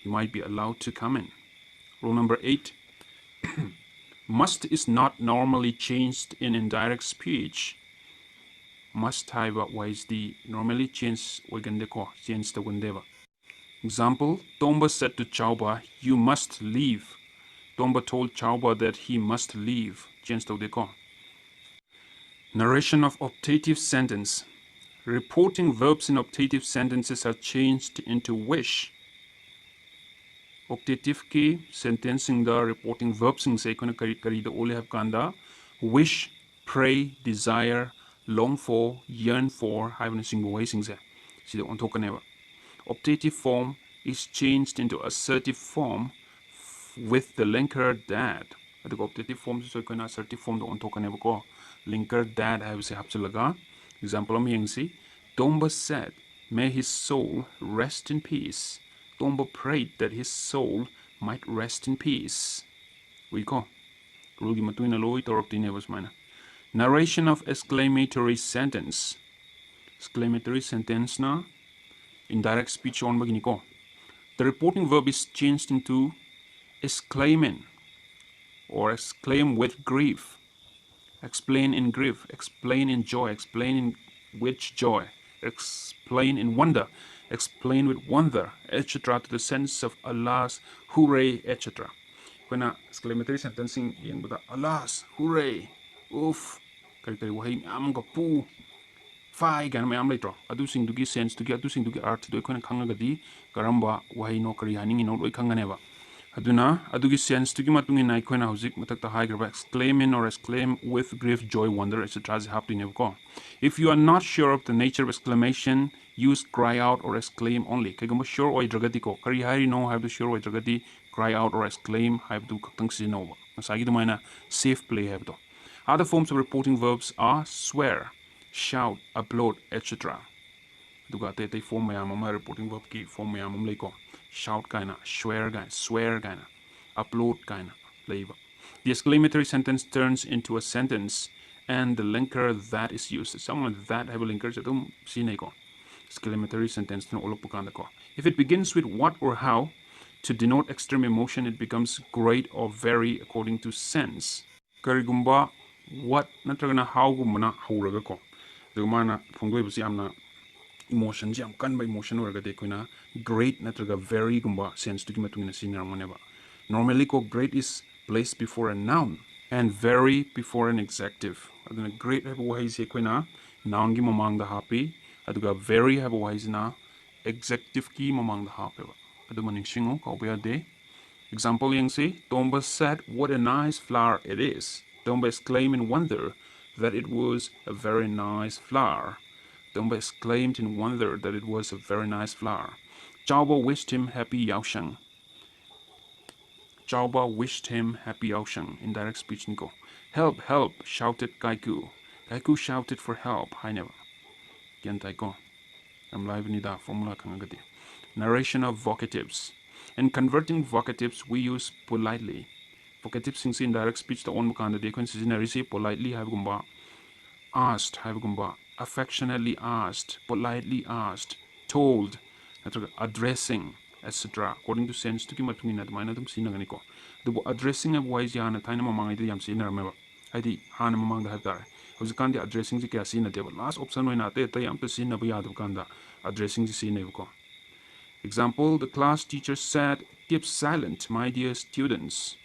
He might be allowed to come in. Rule number 8. Must is not normally changed in indirect speech. Must have ways the normally change wagande ko change the wandeva. Example, Tomba said to Chauba, you must leave. Tomba told Chauba that he must leave. Change the ko. Narration of optative sentence. Reporting verbs in optative sentences are changed into wish. Optative की sentencing the reporting verbs in say kari the only have kanda wish, pray, desire, long for, yearn for have a single way sing say. See the on token ever. Optative form is changed into assertive form with the linker that. The optative form so can assertive form the on token ever ko linker that have say hapsulaga. Example of me see. Tomba said, may his soul rest in peace. Tomba prayed that his soul might rest in peace. We go. Rule matuina loy torokti nevas mana. Narration of exclamatory sentence. Exclamatory sentence na indirect speech on begini ko. The reporting verb is changed into exclaiming or exclaim with grief. Explain in grief, explain in joy, explain in which joy, explain in wonder, explain with wonder, etc. to the sense of Allah's hooray, etc. When exclamatory sentencing in with Allah's hooray, oof, kari wahay am gapu, fai gan may am later. Adu sing dugi sense dugi adu sing dugi art do ikon kangagadi karamba wahay no kari haning ino do ikanganeva. Aduna adugi sense tugi matungi na ikoina hauzik matakta higher exclaim in or exclaim with grief, joy, wonder, etc. is happening ko. If you are not sure of the nature of exclamation, use cry out or exclaim only. Kagamo sure or dragati ko. Kari hari no have to sure or dragati cry out or exclaim have to kaktang sinova. Masagi dumaina safe play have to. Other forms of reporting verbs are swear, shout, upload, etc. Duga te form mayamama reporting verb ki form mayamam leko. Shout kinda, swear kinda, upload kinda, labor. The exclamatory sentence turns into a sentence and the linker that is used. Someone that have a linker jadum sineko. Exclamatory sentence no olok ko. If it begins with what or how to denote extreme emotion, it becomes great or very according to sense. Karigumba what natragana how gumana hauraga ko. Dumana pungwe busi amna emotion jam kan by emotion or gade koina great natraga very gumba sense to gimatungina senior moneba. Normally ko great is placed before a noun and very before an adjective. Aduna great have wahis koina noun gi mamang the happy aduga very have wahis na adjective ki mamang the happy. Adumaning shingo ko de. Example yang say Tomba said what a nice flower it is. Tomba exclaimed in wonder that it was a very nice flower. Tomba exclaimed in wonder that it was a very nice flower. Chauba wished him happy Yaosheng. Chauba wished him happy Yaosheng. Indirect speech niko. Help, help, shouted Kaiku. Kaiku shouted for help. Hi never. Yantai ko. I'm live nida formula kangagati. Narration of vocatives. In converting vocatives, we use politely. Vocatives sing indirect speech the on mukanda de consistency politely have gumba. Asked have gumba. Affectionately asked, politely asked, told, addressing, etc. According to sense to kimatungin at minor sinangani ko. The addressing of wise yana taina mamang iti yam sinner remember. Idi hana mamang the hatar. Huzikandi addressing the casina table. Last option when at the yam to sin of yadukanda addressing the scene. Example, the class teacher said, keep silent, my dear students.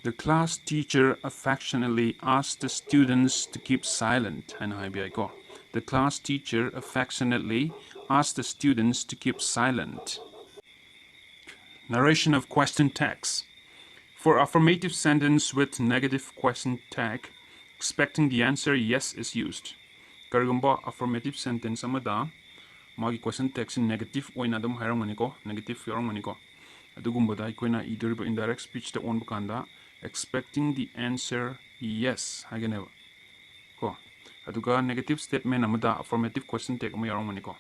The class teacher affectionately asked the students to keep silent. The class teacher affectionately asked the students to keep silent. Narration of question tags. For affirmative sentence with negative question tag, expecting the answer yes is used. Karigumba affirmative sentence amada magi question text in negative oina dum hairangani ko negative yorangani ko adugumba da koina either indirect speech the on bukanda expecting the answer yes hageneva ko aduga negative statement amada affirmative question tag mo yorangani ko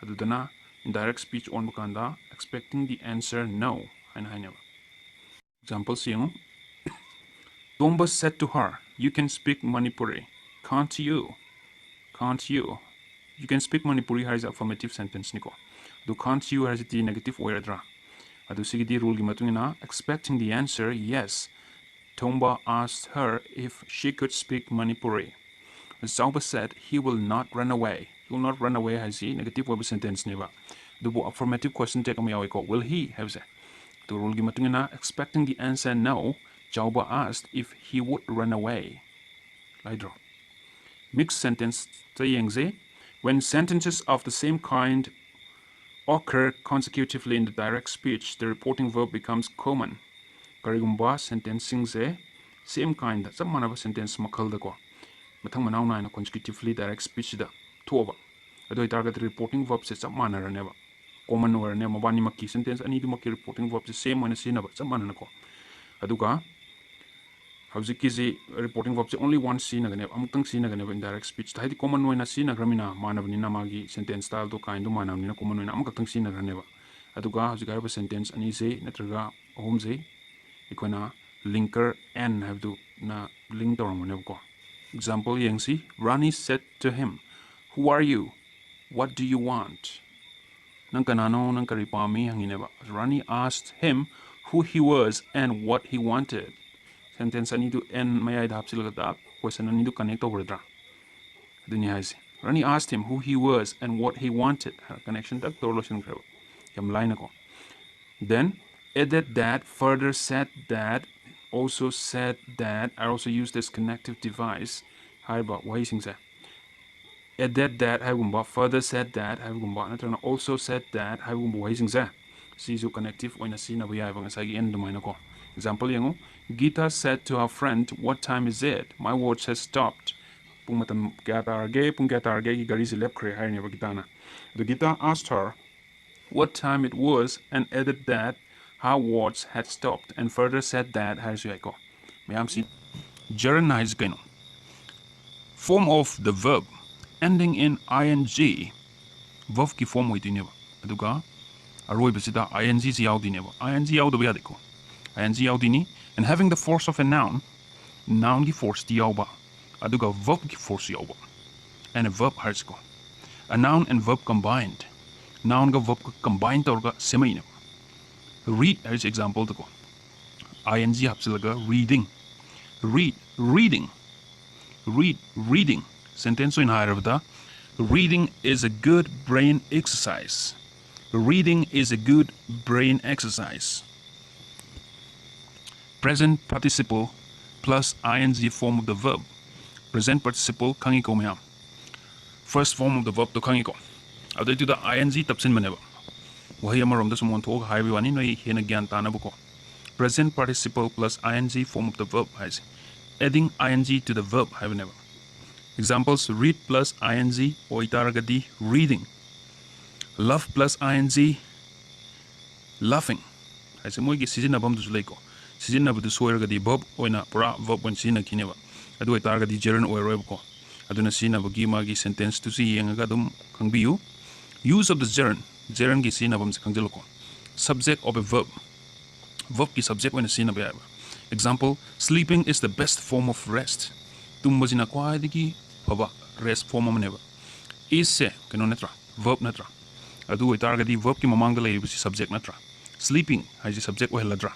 adudana indirect speech on bukanda expecting the answer no haineva. Example siyong Domba said to her, you can speak Manipuri, can't you? Can't you? You can speak Manipuri has affirmative sentence niko. Do can't you has the negative wordra. Adu sigidi rule gimatungina expecting the answer yes. Tomba asked her if she could speak Manipuri. Zauba said he will not run away. He will not run away has the negative verb sentence niba. Do affirmative question take ko will he have say. Do rule gimatungina expecting the answer no. Jauba asked if he would run away. Laidro. Mixed sentence ta yengse. When sentences of the same kind occur consecutively in the direct speech, the reporting verb becomes common. Karigumba sentencing se same kind chap manaba sentence makhal da ko mathang manau na consecutively direct speech da thoba adoi target reporting verb se chap manara neba common or ne mabani makki sentence ani du makki reporting verb se same one se na ba chap manana ko aduga howjiki je reporting verb se only one scene agane amutang scene agane in direct speech ta hidi common one scene agramina manabni na magi sentence style to kind do manabni na common one amukatang scene agraneba aduga howjiki harba sentence ani se natraga ahum je ikona linker n have to na link tawrangone ko example yengsi Rani said to him, who are you, what do you want? Nang kanano nang karipami hangineba. Rani asked him who he was and what he wanted. Sentence ani to n mayay hapsilagata question ani to connect over dra duni haisi Rani asked him who he was and what he wanted. Connection tak torlotion krebo yam line ko. Then added that, further said that, also said that. I also use this connective device. How about waising say? Added that, further said that, also said that, waising say. See so connective when I see na buya bang sa end domain ko. Example yango, Gita said to her friend, what time is it? My watch has stopped. Pung matam kya targe ki gari se lep kre hai ni ba Gita na. The Gita asked her what time it was and added that her watch had stopped and further said that has ko mayam si gerund is kano form of the verb ending in ing verb ki form hoiti neba aduga aroi basida ing si yaudi neba ing yaudo ba yadiko ing yaudi ni and having the force of a noun ki force ti yauba aduga verb ki force yauba and a verb has ko a noun and verb combined noun ga verb combined torga semaine read as example to go ing hapsilaga reading reading sentence in higher da reading is a good brain exercise present participle plus ing form of the verb present participle kangi ko mayam first form of the verb to kangi ko adai to the ing tapsin maneba wahi amarom da sumon thog haibi wani noi hena gyan tanabuko present participle plus ing form of the verb has adding ing to the verb have never examples read plus ing oitaragadi reading love plus ing laughing has moi gi season abam du leiko season abu du soiragadi verb oina pura verb when sina kineba adu oitaragadi gerund oiroibko aduna sina bu gi magi sentence to see yenga dum khangbiu use of the gerund ki sina bam se khangjalo ko subject of a verb ki subject when sina ba example sleeping is the best form of rest tumbajina kwai digi baba rest form am neba is se kano natra verb natra adu oitargadi verb ki mamang da lei bi subject natra sleeping haji subject wa heladra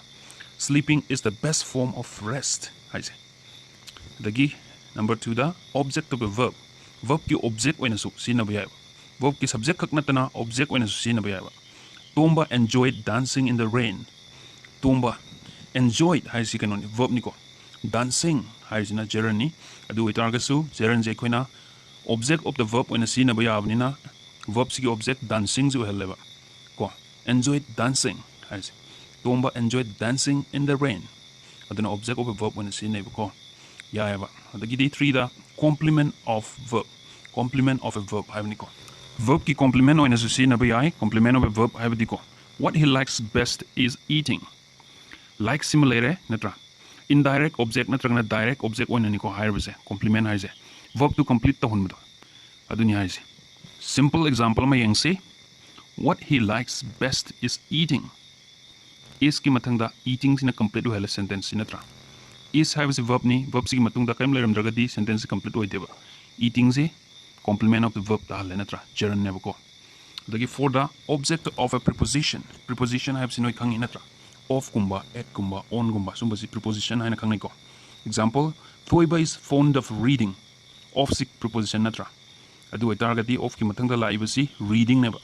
sleeping is the best form of rest haji dagi number 2 da object of a verb ki object when su sina ba verb ki subject khak natana object when su sina ba Tomba enjoyed dancing in the rain Tomba enjoyed haji kanon verb niko dancing haji na gerund ni adu itargasu gerund je koina object of the verb when sina ba yabnina verb si object dancing ju heleba ko enjoyed dancing haji Tomba enjoyed dancing in the rain aduna object of a verb when sina ba ko yaba adagi di 3 da complement of a verb haji niko verb ki complement when sina ba yai complement of a verb haji diko what he likes best is eating like similar natra indirect object natragna direct object when niko hire base complement haise verb to complete ta hunmudo aduni haise simple example ma yengse what he likes best is eating is ki matangda eating sina complete ho hela sentence sinatra is have a verb ni verb si matungda kaim leram dragadi sentence complete ho deba eating se complement of the verb ta hela natra gerund ne ko dagi for the object of a preposition have sinoi khang inatra of kumba at kumba on kumba sumba si preposition haina khang ko example Thoiba is fond of reading of si preposition natra adu targati of ki mathangda laibasi reading neba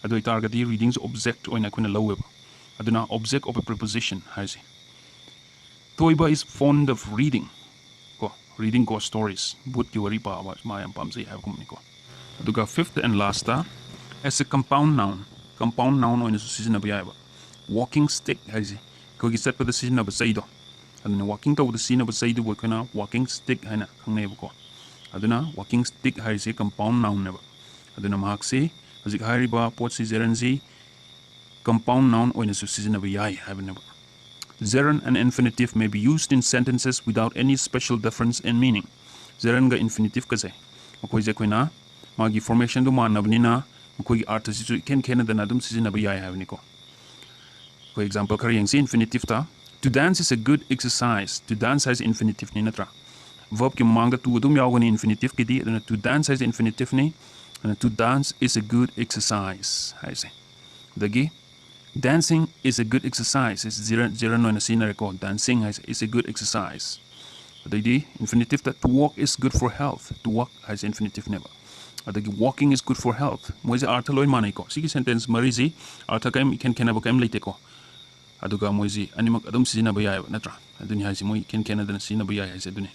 adu targati readings object oina kuna laweba aduna object of a preposition haisi Thoiba is fond of reading ko reading ghost stories boot ki wari pa ba ma yam pam sei have kum ni ko aduga fifth and last ta as a compound noun oina su season ba yaiba walking stick haisi ko gi set pa the season ba sei do aduna walking to the season ba sei do bo kana walking stick haina khangnei ba ko aduna walking stick haisi compound noun ne ba aduna mahak se hazik hari ba pot si gerunds compound noun oina su season ba yai have ne ba gerund and infinitive may be used in sentences without any special difference in meaning. Gerund ga infinitive ka se. Makoi je koina magi formation do manabni na makoi gi arth si ken da na dum season ba yai have ni ko. For example kar yang si infinitive ta to dance is a good exercise. To dance has infinitive ni natra. Verb ki manga tu dum yaw ni infinitive ki di to dance has infinitive ni and to dance is a good exercise. Hai se. Dagi dancing is a good exercise. It's zero no na record. Dancing is a good exercise. The infinitive that to walk is good for health. To walk has infinitive never. The walking is good for health. Moise artha loin manai ko. Sige sentence marizi artha kaim ken ba kaim leite ko. Aduga moise animak adum sina ba yai natra. Aduni haisi moi ken da sina ba yai haisi aduni.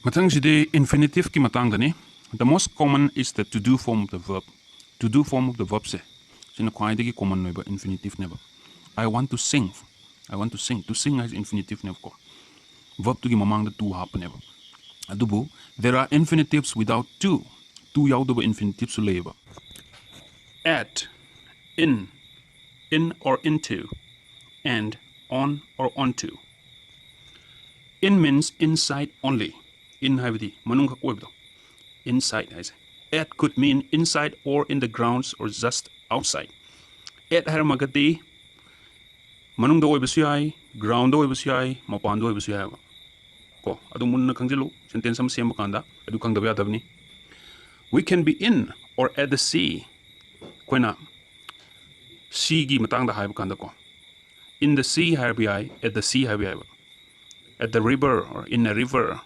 Matang jide infinitive ki matang dani. The most common is the to do form of the verb. To do form of the verb se. Sina kwaidagi common no ba infinitive never. I want to sing. I want to sing. To sing has infinitive never ko. Verb to gi mamang da to happen never. Adubu there are infinitives without to. To yaw do infinitive su leba. At, in or into, and on or onto. In means inside only. In havidi manung ka koibdo. Inside has. At could mean inside or in the grounds or just outside. At har magati manung da oibasu yai, ground da oibasu yai, mapan da oibasu yai. Ko adu munna khangjilu sentence am sem kanda adu khang da ya dabni. We can be in or at the sea. Koina sea gi matang da hai kanda ko. In the sea har bi ai, at the sea har bi ai. At the river or in a river.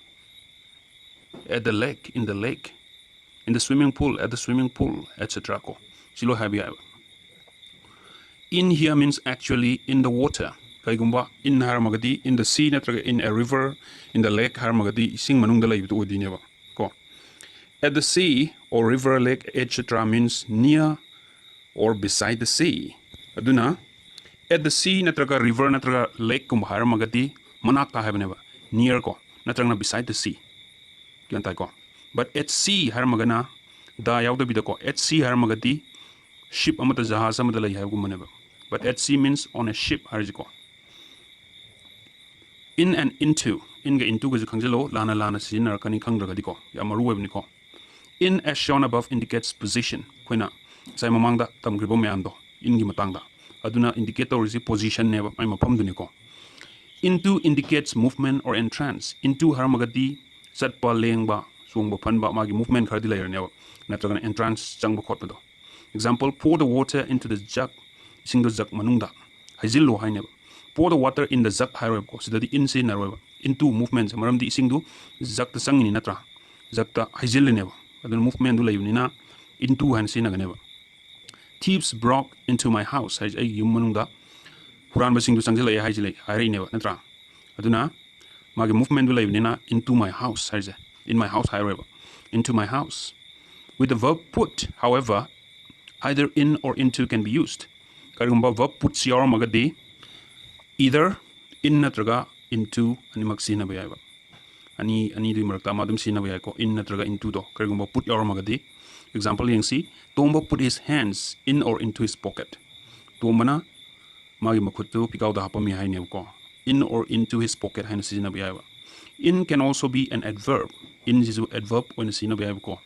At the lake, in the lake. In the swimming pool, at the swimming pool, etc. ko. Silo har bi ai. In here means actually in the water. Kaigumba in har magadi in the sea natraga in a river, in the lake har magadi sing manung da laibitu odi neba. Ko. At the sea or river, lake, etc. means near or beside the sea. Aduna at the sea natraga river natraga lake kum har magadi manak ta neba. Near ko natraga beside the sea. Kiantai ko. But at sea har magana da yaw da bida ko. At sea har magadi ship amata jahaz amata lai hai neba. But at sea means on a ship harjiko. In and into. In ga into ga khangelo lana sinar kani khangra ga diko. Ya maru web niko. In as shown above indicates position. Koina sai mamang da tamgribo meam do. In gi matang da. Aduna indicator is position neba mai mapam du niko. Into indicates movement or entrance. Into har magadi satpa lengba sungba phanba magi movement khardi layer neba. Natraga entrance changba khotba do. Example, pour the water into the jug. Sing the jug manungda. Hajillo haineba. Pour the water in the jug hairweb ko. So that the in say narweba. Into movements. Maram di sing do jug the sangini natra. Jug the hajillo neba. Adun movement do layuni na into han say naganeba. Thieves broke into my house. Haj ay yung manungda. Huran ba sing do sangjila ay hajilay. Hayri neba natra. Aduna magi movement do layuni na into my house. Haj in my house hairweba. Into my house. With the verb put, however, either in or into can be used. Karigumba verb put siyar magadi either in natraga into ani magsina bayaiba. Ani di marakta madam sina bayai ko in natraga into do. Karigumba put yar magadi. Example yang si Tomba put his hands in or into his pocket. Tomba na magi makutu pikaw da hapami hai ne ko. In or into his pocket hai na sina bayaiba. In can also be an adverb. In is adverb when sina bayaiba ko.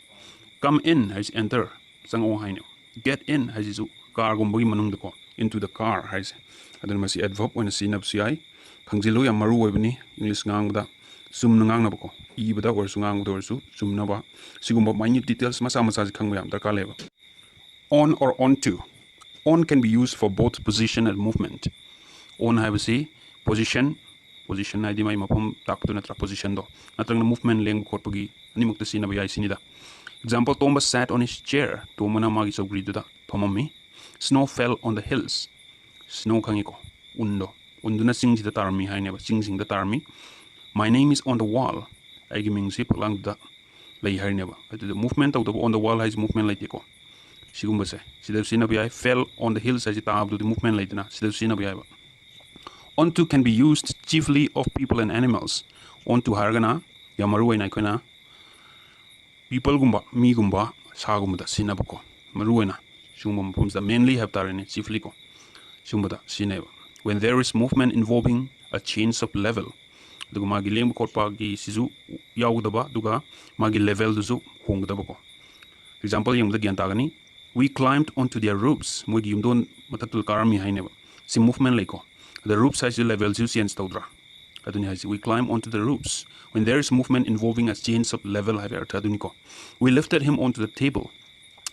Come in has enter sang o hai ne. Get in has isu car gumbagi manung ko into the car has adun masi adverb when seen up ci khangjilu yam maru webni English ngang da sum ngang na ko I bada or sungang do su sum na ba sigumba minute details masa khang yam darka leba. On or onto. On can be used for both position and movement. On have say position na di mai mapum tak tu natra position do natrang na movement leng khot pagi ani mukta sina ba yai sinida. Example, Tomba sat on his chair. Tomba na magi so grido da. Tomami. Snow fell on the hills. Snow kangiko. Undo. Undo na sing da tarmi hai neba. Sing da tarmi. My name is on the wall. ꯑꯩꯒꯤ ꯃꯤꯡꯁꯤ ꯐꯛꯂꯥꯡꯗ ꯂꯩ ꯍꯥꯏꯔꯤꯅꯦꯕ ꯑꯗꯨꯗ movement ꯇꯧꯗꯕ on the wall ꯍꯥꯏꯁꯤ movement ꯂꯩꯇꯦꯀꯣ ꯁꯤꯒꯨꯝꯕꯁꯦ ꯁꯤꯗ ꯁꯤꯖꯤꯟꯅꯕ ꯌꯥꯏ fell on the hills ꯍꯥꯏꯁꯤ ꯇꯥꯕꯗꯨꯗꯤ movement ꯂꯩꯗꯅ ꯁꯤꯗ ꯁꯤꯖꯤꯟꯅꯕ ꯌꯥꯏꯕ onto can be used chiefly of people and animals onto ꯍꯥꯏꯔꯒꯅ ꯌꯥꯝ ꯃꯔꯨꯑꯣꯏꯅ ꯑꯩꯈꯣꯏꯅ peopleꯒꯨꯝꯕ ꯃꯤꯒꯨꯝꯕ ꯁꯥꯒꯨꯝꯕꯗ ꯁꯤꯖꯤꯟꯅꯕꯀꯣ ꯃꯔꯨꯑꯣꯏꯅ ꯁꯤꯒꯨꯝꯕ ꯃꯐꯝꯁꯤꯗ mainly ꯍꯥꯏꯕ ꯇꯥꯔꯦꯅꯦ chiefly ꯀꯣ ꯁꯤꯒꯨꯝꯕꯗ ꯁꯤꯖꯤꯟꯅꯩꯕ when there is movement involving a change of level ꯑꯗꯨꯒ ꯃꯥꯒꯤ ꯂꯦꯡꯕ ꯈꯣꯠꯄꯒꯤ ꯁꯤꯁꯨ ꯌꯥꯎꯒꯗꯕ ꯑꯗꯨꯒ ꯃꯥꯒꯤ ꯂꯦꯚꯦꯜꯗꯨꯁꯨ ꯍꯣꯡꯒꯗꯕꯀꯣ example ꯌꯦꯡꯕꯗ ꯒ꯭ꯌꯥꯟ ꯇꯥꯒꯅꯤ we climbed onto their roofs ꯃꯣꯏꯒꯤ ꯌꯨꯝꯗꯣꯟ ꯃꯊꯛꯇꯨꯗ ꯀꯥꯔꯝꯃꯤ ꯍꯥꯏꯅꯦꯕ ꯁꯤ movement ꯂꯩꯀꯣ the roofs ꯍꯥꯏꯁꯤ ꯂꯦꯚꯦꯜꯁꯨ change ꯇꯧꯗ꯭ꯔꯥ ꯑꯗꯨꯅꯤ ꯍꯥꯏꯁꯤ we climb onto the roofs when there is movement involving a change of level ꯍꯥꯏꯕ ꯑꯔꯊ ꯑꯗꯨꯅꯤꯀꯣ we lifted him onto the table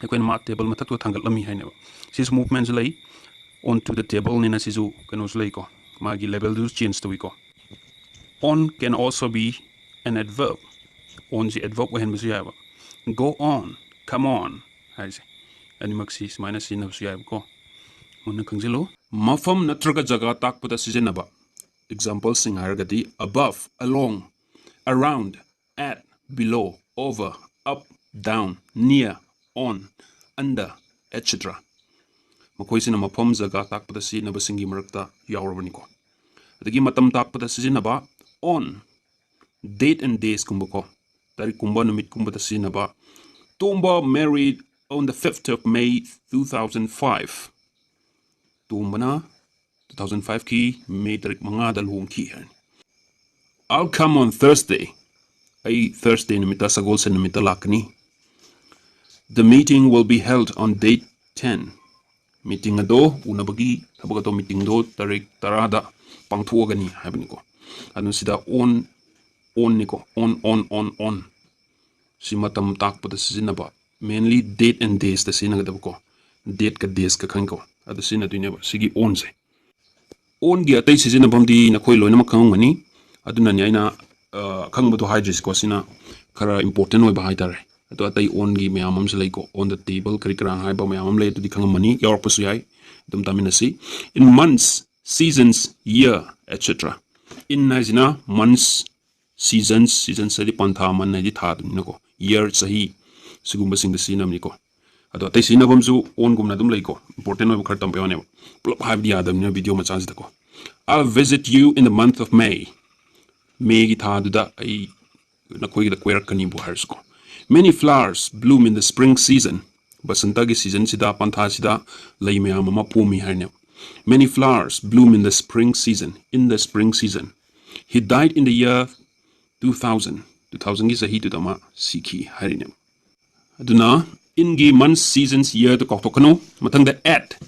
ꯑꯩꯈꯣꯏꯅ ꯃꯥ ꯇꯦꯕꯜ ꯃꯊꯛꯇꯨꯗ ꯊꯥꯡꯒꯠꯂꯝꯃꯤ ꯍꯥꯏꯅꯦꯕ ꯁꯤꯁꯨ movementꯁꯨ ꯂꯩ onto the table nina sisu kanosu leiko magi level du change to wiko on can also be an adverb on the adverb when musu yaba go on come on haise ani maksi minus sin musu yaba ko mun khangjilu mafam natraga jaga takpada sijenaba examples sing hargadi above along around at below over up down near on under etc ꯃꯈꯣꯏꯁꯤꯅ ꯃꯐꯝ ꯖꯒꯥ ꯇꯥꯛꯄꯗ ꯁꯤꯖꯤꯟꯅꯕꯁꯤꯡꯒꯤ ꯃꯔꯛꯇ ꯌꯥꯎꯔꯕꯅꯤꯀꯣ ꯑꯗꯒꯤ ꯃꯇꯝ ꯇꯥꯛꯄꯗ ꯁꯤꯖꯤꯟꯅꯕ on date and days ꯀꯨꯝꯕꯀꯣ ꯇꯥꯔꯤꯛꯀꯨꯝꯕ ꯅꯨꯃꯤꯠꯀꯨꯝꯕꯗ ꯁꯤꯖꯤꯟꯅꯕ ꯇꯣꯝꯕ married on the 5th of May 2005 ꯇꯣꯝꯕꯅ 2005ꯀꯤ ꯃꯦ ꯇꯥꯔꯤꯛ 5ꯗ ꯂꯨꯍꯣꯡꯈꯤ ꯍꯥꯏꯅꯤ I'll come on Thursday I Thursday ꯅꯨꯃꯤꯠꯇ ꯁꯒꯣꯜꯁꯦꯟ ꯅꯨꯃꯤꯠꯇ ꯂꯥꯛꯀꯅꯤ The meeting will be held on date 10 meeting ado unabagi thabak ato meeting do tarik tarada pangthuagani habni ko anu sida on niko on si matam takpada sizinaba mainly date and days ta sinagadab ko date ka days ka khang ko adu sina duineba sigi on se on gi atai sizinabam di na khoi loina makhangani aduna ni aina khangbudo hydris ko sina khara important oi ba haitare to atai on gi mayamam se laiko on the table kari kara hai ba mayamam le to di khangamani yor pasu yai dum taminasi in months seasons year etc in nazina months seasons sadi pantha man na di tha dum nako year sahi sigumba sing the sinam niko ado atai sinabam su on gumna dum laiko important oi khar tam payone plop ha di adam ne video ma chance dako I'll visit you in the month of May gi tha du da ai na koi da kwer kani bu harsko Many flowers bloom in the spring season. Basanta ki season sida pantha sida lai mayam ama pumi harne. Many flowers bloom in the spring season. In the spring season. He died in the year 2000. 2000 ki sahi tu dama sikhi harine. Aduna in gi months seasons year to kokokano matang the at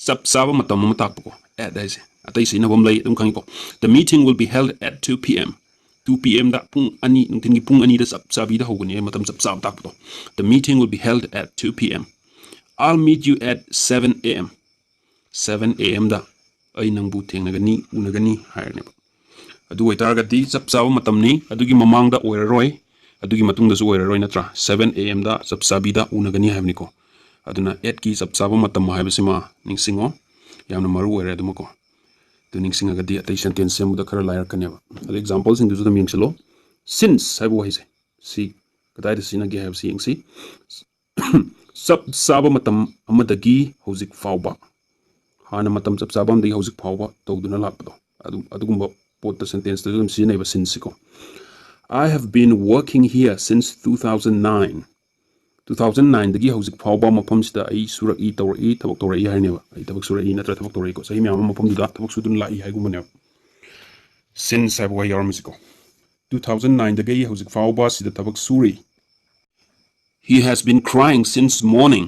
sab saba matam matakpo at daise. Atai sina bom lai dum kangko. The meeting will be held at 2 p.m. 2 p.m. da pung ani nungtin pung ani da sabi da hogani matam sab takpo the meeting will be held at 2 p.m. I'll meet you at 7 a.m. 7 a.m. da ai nangbu thengnagani unagani hairne adu oitargati sab matam ni adugi mamang da oiraroi adugi matung da su oiraroi natra 7 a.m. da sabi da unagani haibni ko aduna 8 ki sab matam haibasima ningsingo yamna maru oire adumako ningsing agadi atai sentence sem da khara layer kaneba ad examples in the yengchalo since haibu haise si kadai da sina gi have si yengsi sab saba matam amadagi hozik fauba hana matam sab sabam dagi hozik fauba tawduna lakdo adugumba pot sentence da dum sina ba since ko I have been working here since 2009 2009 dagi hozik fauba mapam sida ai sura I tawri tabak tawri haineba ai tabak sura I natra tabak tawri ko sahi myam mapam da tabak sudun lai haigumane since I was your musical 2009 dagi hozik fauba sida tabak suri He has been crying since morning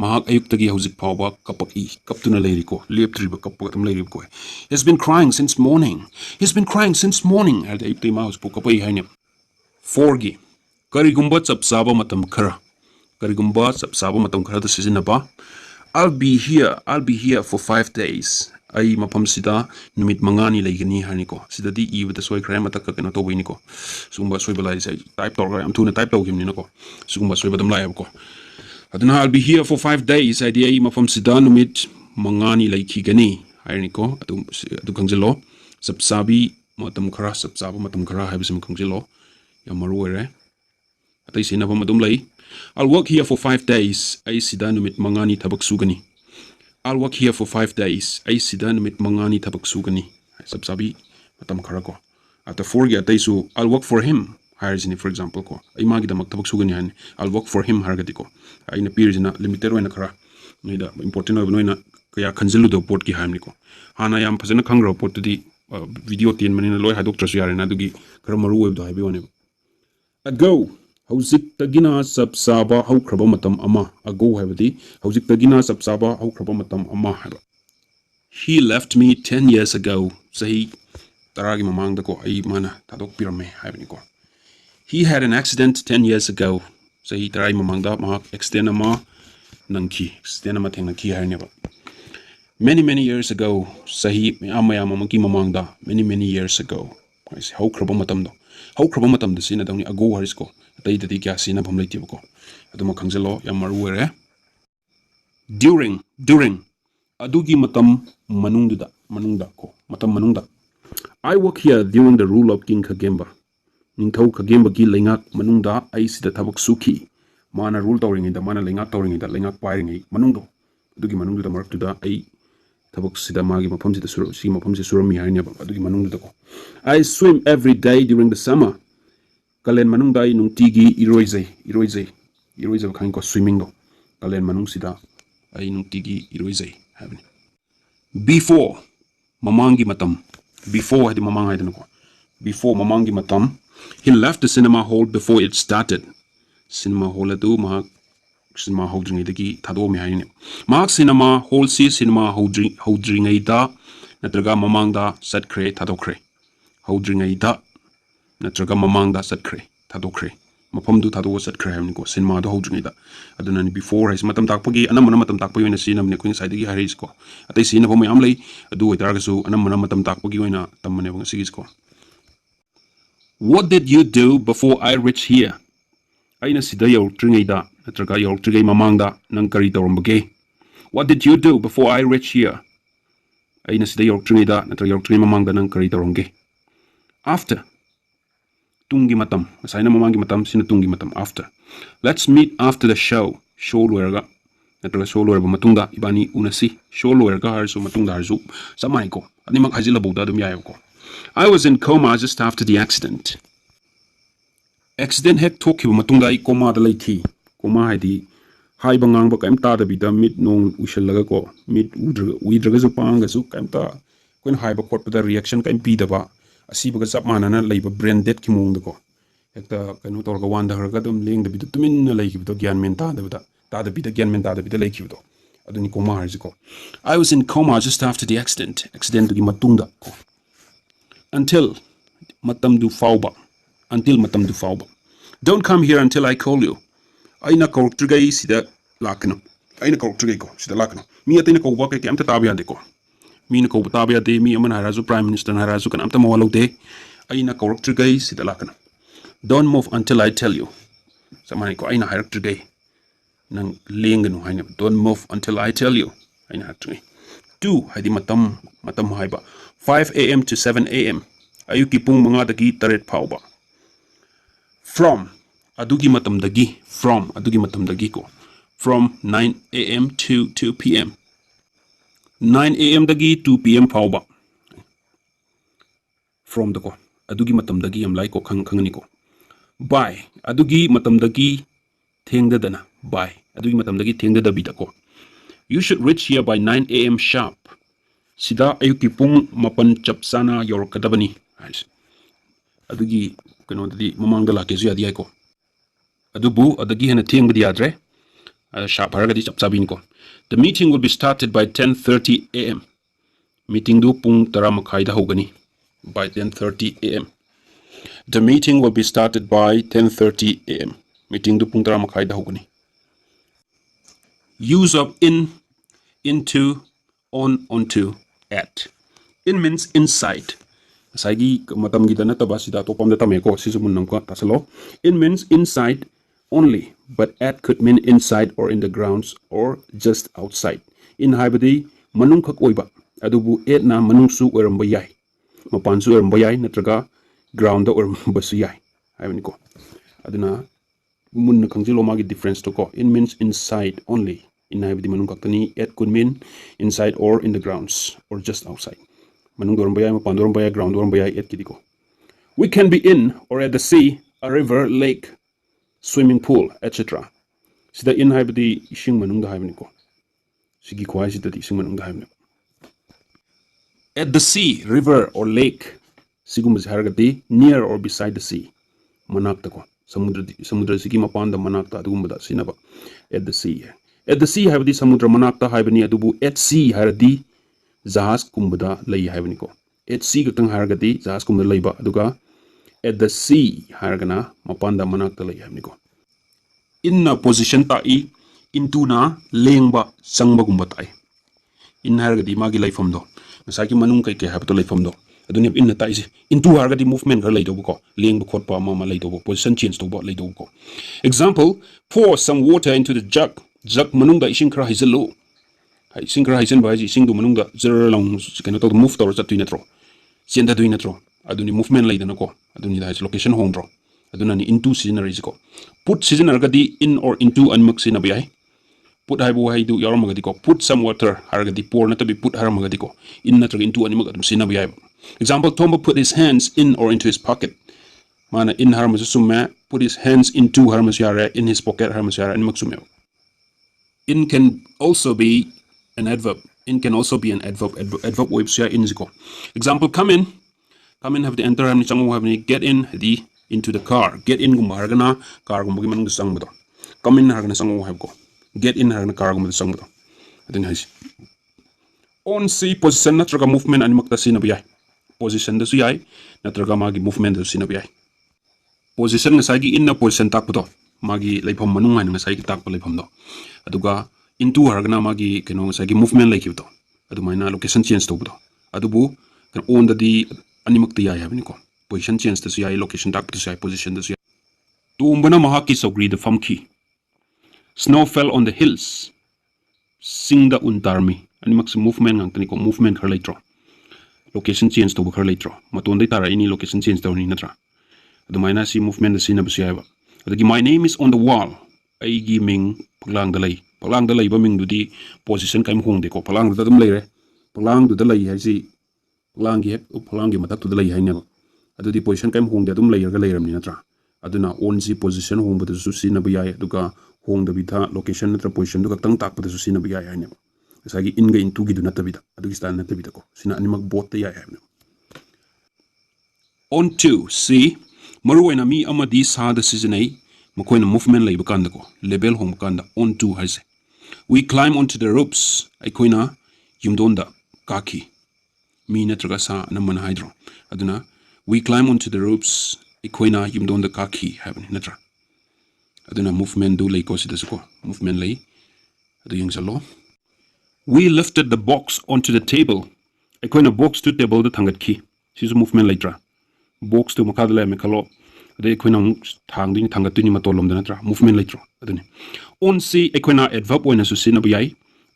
mahak ayuk tagi hozik fauba kapak I kaptuna leiriko leptriba kapak tam leiriko He has been crying since morning He's been crying since morning ad ayuk te ma hospo kapai haine forgi karigumba chapsaba matam khara karigumba saba matam khara da sizinaba I'll be here for 5 days ai mapam sida numit mangani leigani haniko sida di I with the soy crime attack kano to winiko sumba soy balai sai type to am tuna type to gimni nako sumba soy badam lai ko aduna I'll be here for 5 days ai di mapam sida numit mangani leiki gani haniko adu kangjelo sabsabi matam khara sab chaba matam khara haibsim khongjilo yam maru ore atai sina bam adum lei I'll work here for 5 days ai sida numit mangani thabak sugani I'll work here for 5 days ai sida numit mangani thabak sugani sab sabi matam khara ko ata 4 ge atai su I'll work for him hairsini for example ko ai magi damak thabak sugani han I'll work for him hargati ko ai na pirzina limited oina khara noida important oina noina kaya khanjilu do port ki haimni ko hana yam phajana khangra port di video 10 manina loi hadok trasu yare na dugi khara maru web do haibi one ago hauzik tagina sab saba hau khraba matam ama ago haibadi hauzik tagina sab saba hau khraba matam ama haiba he left me 10 years ago sahi taragi mamang da ko ai mana tadok pirame haibani ko he had an accident 10 years ago sahi tarai mamang da ma extend ama nangki extend ama thengna ki haine ba many years ago sahi amaya mamaki mamang da many years ago hau khraba matam do hau khraba matam da sina dawni ago haris ko tai dadi kya sina bham leiti ko aduma khangjalo yam maru were during adugi matam manungda ko matam manungda I work here during the rule of King Khagemba ningthau Khagemba gi lengak manungda ai sida thabak sukhi mana rule tawringi da mana lengak tawringi da lengak pairingi manungdo adugi manungdu da marak tu da ai thabak sida magi mafam sida suru si mafam sida surami haine ba adugi manungdu da ko I swim every day during the summer kalen manung dai nung tigi iroizai khain ko swimming do kalen manung sida ai nung tigi iroizai habni before mamangi matam before hadi mamang haidana ko before mamangi matam he left the cinema hall before it started cinema hall adu ma cinema hodring dagi thado mi haine ma cinema hall si cinema hodring ai da natraga mamang da satkre thadokre hodring ai da natraga mamang da satkre thadokre mafam du thado satkre hamni ko cinema do hodring da aduna ni before hais matam takpagi anamana matam takpagi oina sinam ne kuin side gi haris ko atai sina bom yam lei adu oitar su anamana matam takpagi oina tamane bang sigis ko what did you do before I reached here aina sida yautringai da natraga yautringai mamang da nang kari tawrambage what did you do before I reached here aina sida yautringai da natraga yautringai mamang da nang kari tawramge after tungi matam asaina mamangi matam sina tungi matam after let's meet after the show loeraga natraga show loeraba matungda ibani unasi show loeraga harsu matungda harsu samai ko animak hajila boda dum yayo ko I was in coma just after the accident hek thokhiba matungda I coma da laithi coma haidi haiba ngang ba kaim ta da bida mid nong ushalaga ko mid uidraga su panga su kaim ta kun haiba khotpa da reaction kaim pi da ba asibaga chap manana leiba brain dead ki mong da ko ekta kanu torga wanda harga dum leng da bida tumin na leiki bido gyan men ta da bida gyan men ta da bida leiki bido aduni coma harji ko I was in coma just after the accident gi matungda ko until matam du fauba don't come here until I call you aina kortrigai sida lakno aina kortrigai ko sida lakno mi atina ko ba ke amta tabiya de ko mi na ko tabiya de mi amana harazu prime minister na harazu kan amta mawalo de aina kortrigai sida lakno don't move until I tell you samani ko aina hartrigai nang lenganu haina don't move until I tell you aina hartrigai 2 hadi matam haiba 5 a.m. to 7 a.m. ayuki pung manga dagi taret phauba from adugi matam dagi ko from 9 a.m. to 2 p.m. 9 a.m. dagi 2 p.m. phauba from the ko adugi matam dagi am lai ko khangani ko by adugi matam dagi thengda dana by adugi matam dagi thengda da bita ko you should reach here by 9 a.m. sharp sida ayuki pung mapan chapsana yorkadabani adugi kano dadi mamangda lake zu yadi ko adubu adagi hena thengdi yadre sharp haragadi chapsabin ko the meeting will be started by 10:30 a.m. meeting du pung tara makhai da hogani by 10:30 a.m. the meeting will be started by 10:30 a.m. meeting du pung tara makhai da hogani use of in into on onto at in means inside saigi matam gi dana taba sida to pam da tame ko sisu mun nam ko tasalo in means inside only but at could mean inside or in the grounds or just outside in haibadi manung khak oiba adubu at na manung su oramba yai mapansu oiramba yai natraga ground da oiramba su yai haibani ko aduna munna khangjilo magi difference to ko it means inside only in haibadi manung kaktani it could mean inside or in the grounds or just outside manung oiramba yai mapan oiramba yai ground oiramba yai it kidiko we can be in or at the sea a river lake swimming pool etc sida in haibadi ising manung da haibani ko sigi khwai sida di ising manung da haibani at the sea river or lake sigum haragati near or beside the sea manakta ko samudra sigi mapanda manakta adugumba sinaba at the sea haibadi samudra manakta haibani adubu at sea haradi jahaz kumbada lay haibani ko at sea gatang haragati jahaz kumbada layba aduga at the sea haragana mapanda manakta lay haibani ko in a position ta I into na lengba sangba gumba tai in haragati magi laifam do nasaki manung kai kai habto laifam do aduni in na tai si into haragati movement gar laido ko lengba khotpa ma laido ko position change to bo laido ko example pour some water into the jug manung da ising khra hizalo ising khra hizen ba ji ising do manung da zer long kena to move to chat tuina tro senda tuina tro aduni movement laidana ko aduni da location hong tro aduna ni into scenery ko put season haragati in or into anmak sina bai put haibu haidu yaramagadi ko put some water haragadi pour na tabi put haramagadi ko in na tra into animag adum sina bai example Tomba put his hands in or into his pocket mana in haramasu summe put his hands into haramasu yare in his pocket haramasu yare animag summe in can also be an adverb adverb web sia in ziko example come in have the enter harmni changu have ni get in the into the car get in gum haragana car gum gi manung sang bodo come in haragana sangu have ko get in haragana car gum sang bodo adun hais on see position natraga movement animak ta sina biyai position da su yai natraga magi movement da sina biyai position ngasai gi in na position tak bodo magi laifam manung hain ngasai gi tak pa laifam do aduga into haragana magi keno ngasai gi movement laikib do adu maina location change to bodo adubu kan on da di animak ta yai habni ko position change da su yai location tak da su yai position da su yai tumbana mahaki sogri da famki snow fell on the hills singda untarmi animak se movement ngang tani ko movement khar laitro location change to khar laitro maton dai tara ini location change to ni natra adu maina si movement da sina basu yaiba adagi my name is on the wall ai gi ming paglang da lay ba ming du di position kaim hong de ko paglang da dum leire paglang du da lay hai si paglang gi matak tu da lay hai ne adu di position kaim hong de dum leir ga leiram ni natra aduna on si position hong ba da su sina ba yai aduga hong da bitha location natra position du ka tang tak pa da su sina ba yai hai ne sagi in ga into gi du nata bida adu gi style nata bida ko sina animak bot ta yai hai ne on to see maruina mi amadi sa da seasonai makoina movement lay bakanda ko level hong bakanda on to haise we climb onto the ropes aikoina yumdonda kaki mi natraga sa naman hydro aduna we climb onto the ropes aikoina yumdonda kaki haven natra aduna movement do lay ko sida ko movement lay adu yang salo we lifted the box onto the table aikoina box to table da thangat ki sisu movement lay tra box to makadala me kalo ade aikoina thang ding thangat tu ni matolom da natra movement lay tro aduni on si aikoina adverb oina su sina ba yai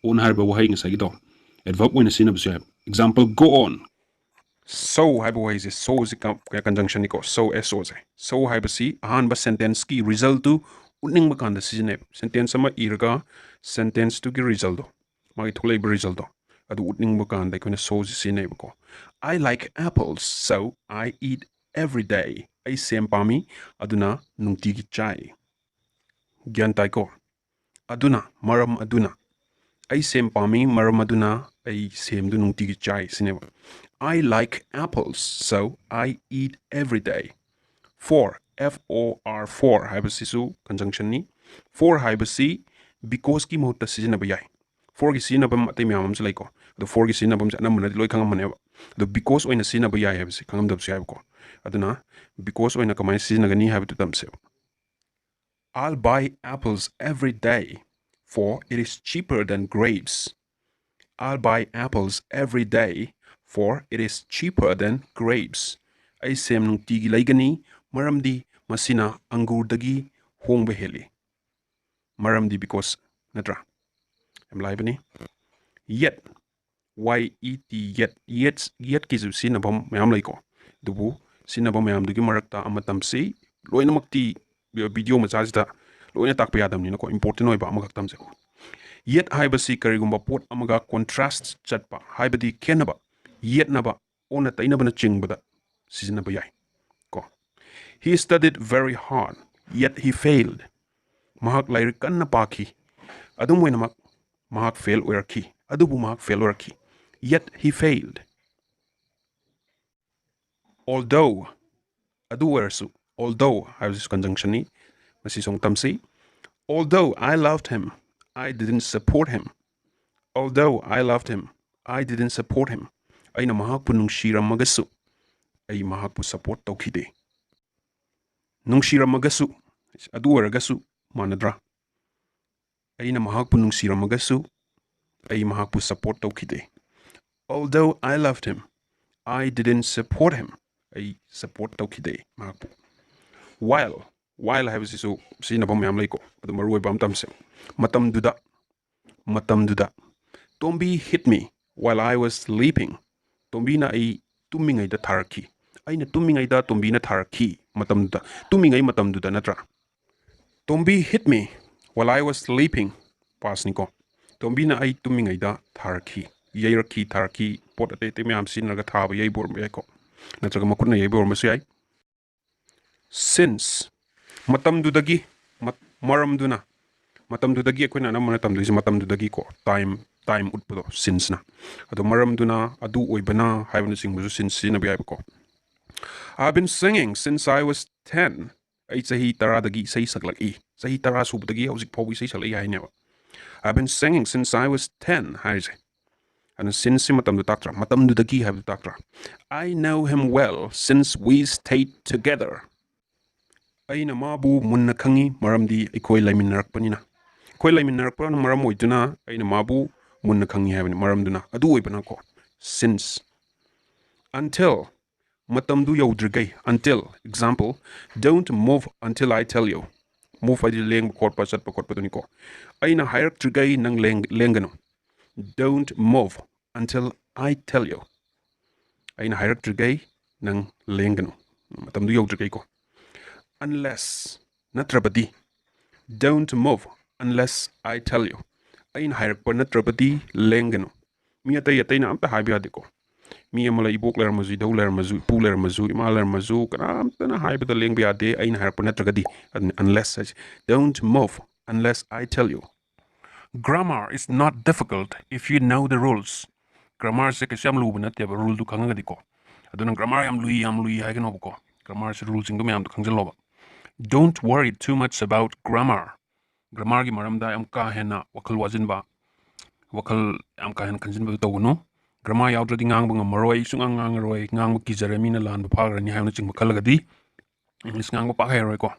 on harba wahai nga sagi do adverb oina sina ba su example go on so haiba wahai is so is ka conjunction ni ko so so haiba si ahan ba sentence ki result tu uning ba kan da sine sentence ama irga sentence tu ki result do magi thulai ba result do adu uning ba kan da aikoina so sine ba ko I like apples so I eat every day ai sem pami aduna nungti gi chai gyan tai ko aduna maram aduna ai sem pami maram aduna ai sem du nungti gi chai sineba I like apples so I eat every day for for haibasisu conjunction ni for haibasi because ki mahutta sijinaba yai for gi sinaba matai myamam se laiko the for gi sinaba anamana loi khangam maneba the because oina sinaba yai habasi khangam dab sai ko aduna because oina kamai sinagani habtu tamse I'll buy apples every day for it is cheaper than grapes I'll buy apples every day for it is cheaper than grapes ai sem nungtigi laigani maramdi masina angur dagi hongba heli maramdi because natra am laibani yet yet kisu sinabam mayam laiko dubu sinabam mayam dugi marakta amatamsi loina makti video machajita loina takpa yadamni ko important oiba amagak tamse yet haibasi karigumba pot amaga contrast chatpa haibadi kenaba yet naba ona tainaba na chingbada sizinaba yai ko he studied very hard yet he failed mahak lairi kanna paki adum wenamak mahak fail oiraki adubu mahak fail oiraki yet he failed although adu oirasu although haibasi conjunction ni masi song tamsi although I loved him I didn't support him although I loved him I didn't support him aina mahakpu nungsiramagasu ai mahakpu support tawkhide nungsiramagasu adu oiragasu manadra aina mahakpu nungsiramagasu ai mahakpu support tawkhide although I loved him I didn't support him ai support tawkhide mahakpu while haibasisu sinabam mayam laiko adu maruoiba amtamse matamduda Tombi hit me while I was sleeping. Tombi na ai tumingai da tharaki. Aina tumingai da tombi na tharaki matamduda. Tumingai matamduda natra. Tombi hit me while I was sleeping. Pas niko. Tombi na ai tumingai da tharaki. Yairaki tharaki pot ate te mayam sinraga thaba yai bor me ko. Natraga makutna yai bor masu yai. Since matamdudagi maramduna matamdudagi akoina namana tamdudagi matamdudagi ko time utpudo since na ado maramduna adu oibana haibana singbusu since na biai ko I've been singing since I was 10 ai sahi taradagi sai saklaki sahi tara subdagi hauzik phawi sai salai haineba I've been singing since I was 10 haise and since matamdu taktra matamdudagi haibu taktra I know him well since we stayed together aina mabu munna khangi maramdi ikoi laiminnarakpanina koi laiminnarakpa maram oiduna aina mabu munna khangi habani maramduna adu oibana ko since until matamdu yaudrigai until example don't move until I tell you move adi leng khotpa chatpa khotpa duni ko aina hairak trigai nang lengano don't move until I tell you aina hairak trigai nang lengano matamdu yaudrigai ko unless natrabadi don't move unless I tell you ain hairakpa natrabadi lengano mi atai na amta haibiyadiko mi amala ibok lermazu dau lermazu pu lermazu ima lermazu kanamta na haibada lengbiyade ain hairakpa natragadi unless don't move unless I tell you grammar is not difficult if you know the rules grammar se kasham lubu natya rule du khangadi ko aduna grammar yam lui haigano ko grammar se rules ingdo yam khangjalloba don't worry too much about grammar grammar gi maramda am ka hena wakal wajinba wakal am ka hen kanjinba tawno grammar yawdradi ngang maroi sungang roi ngang ki jeremina lan ba phagrani haina chingba khalagadi english ngang ba pa hairoi ko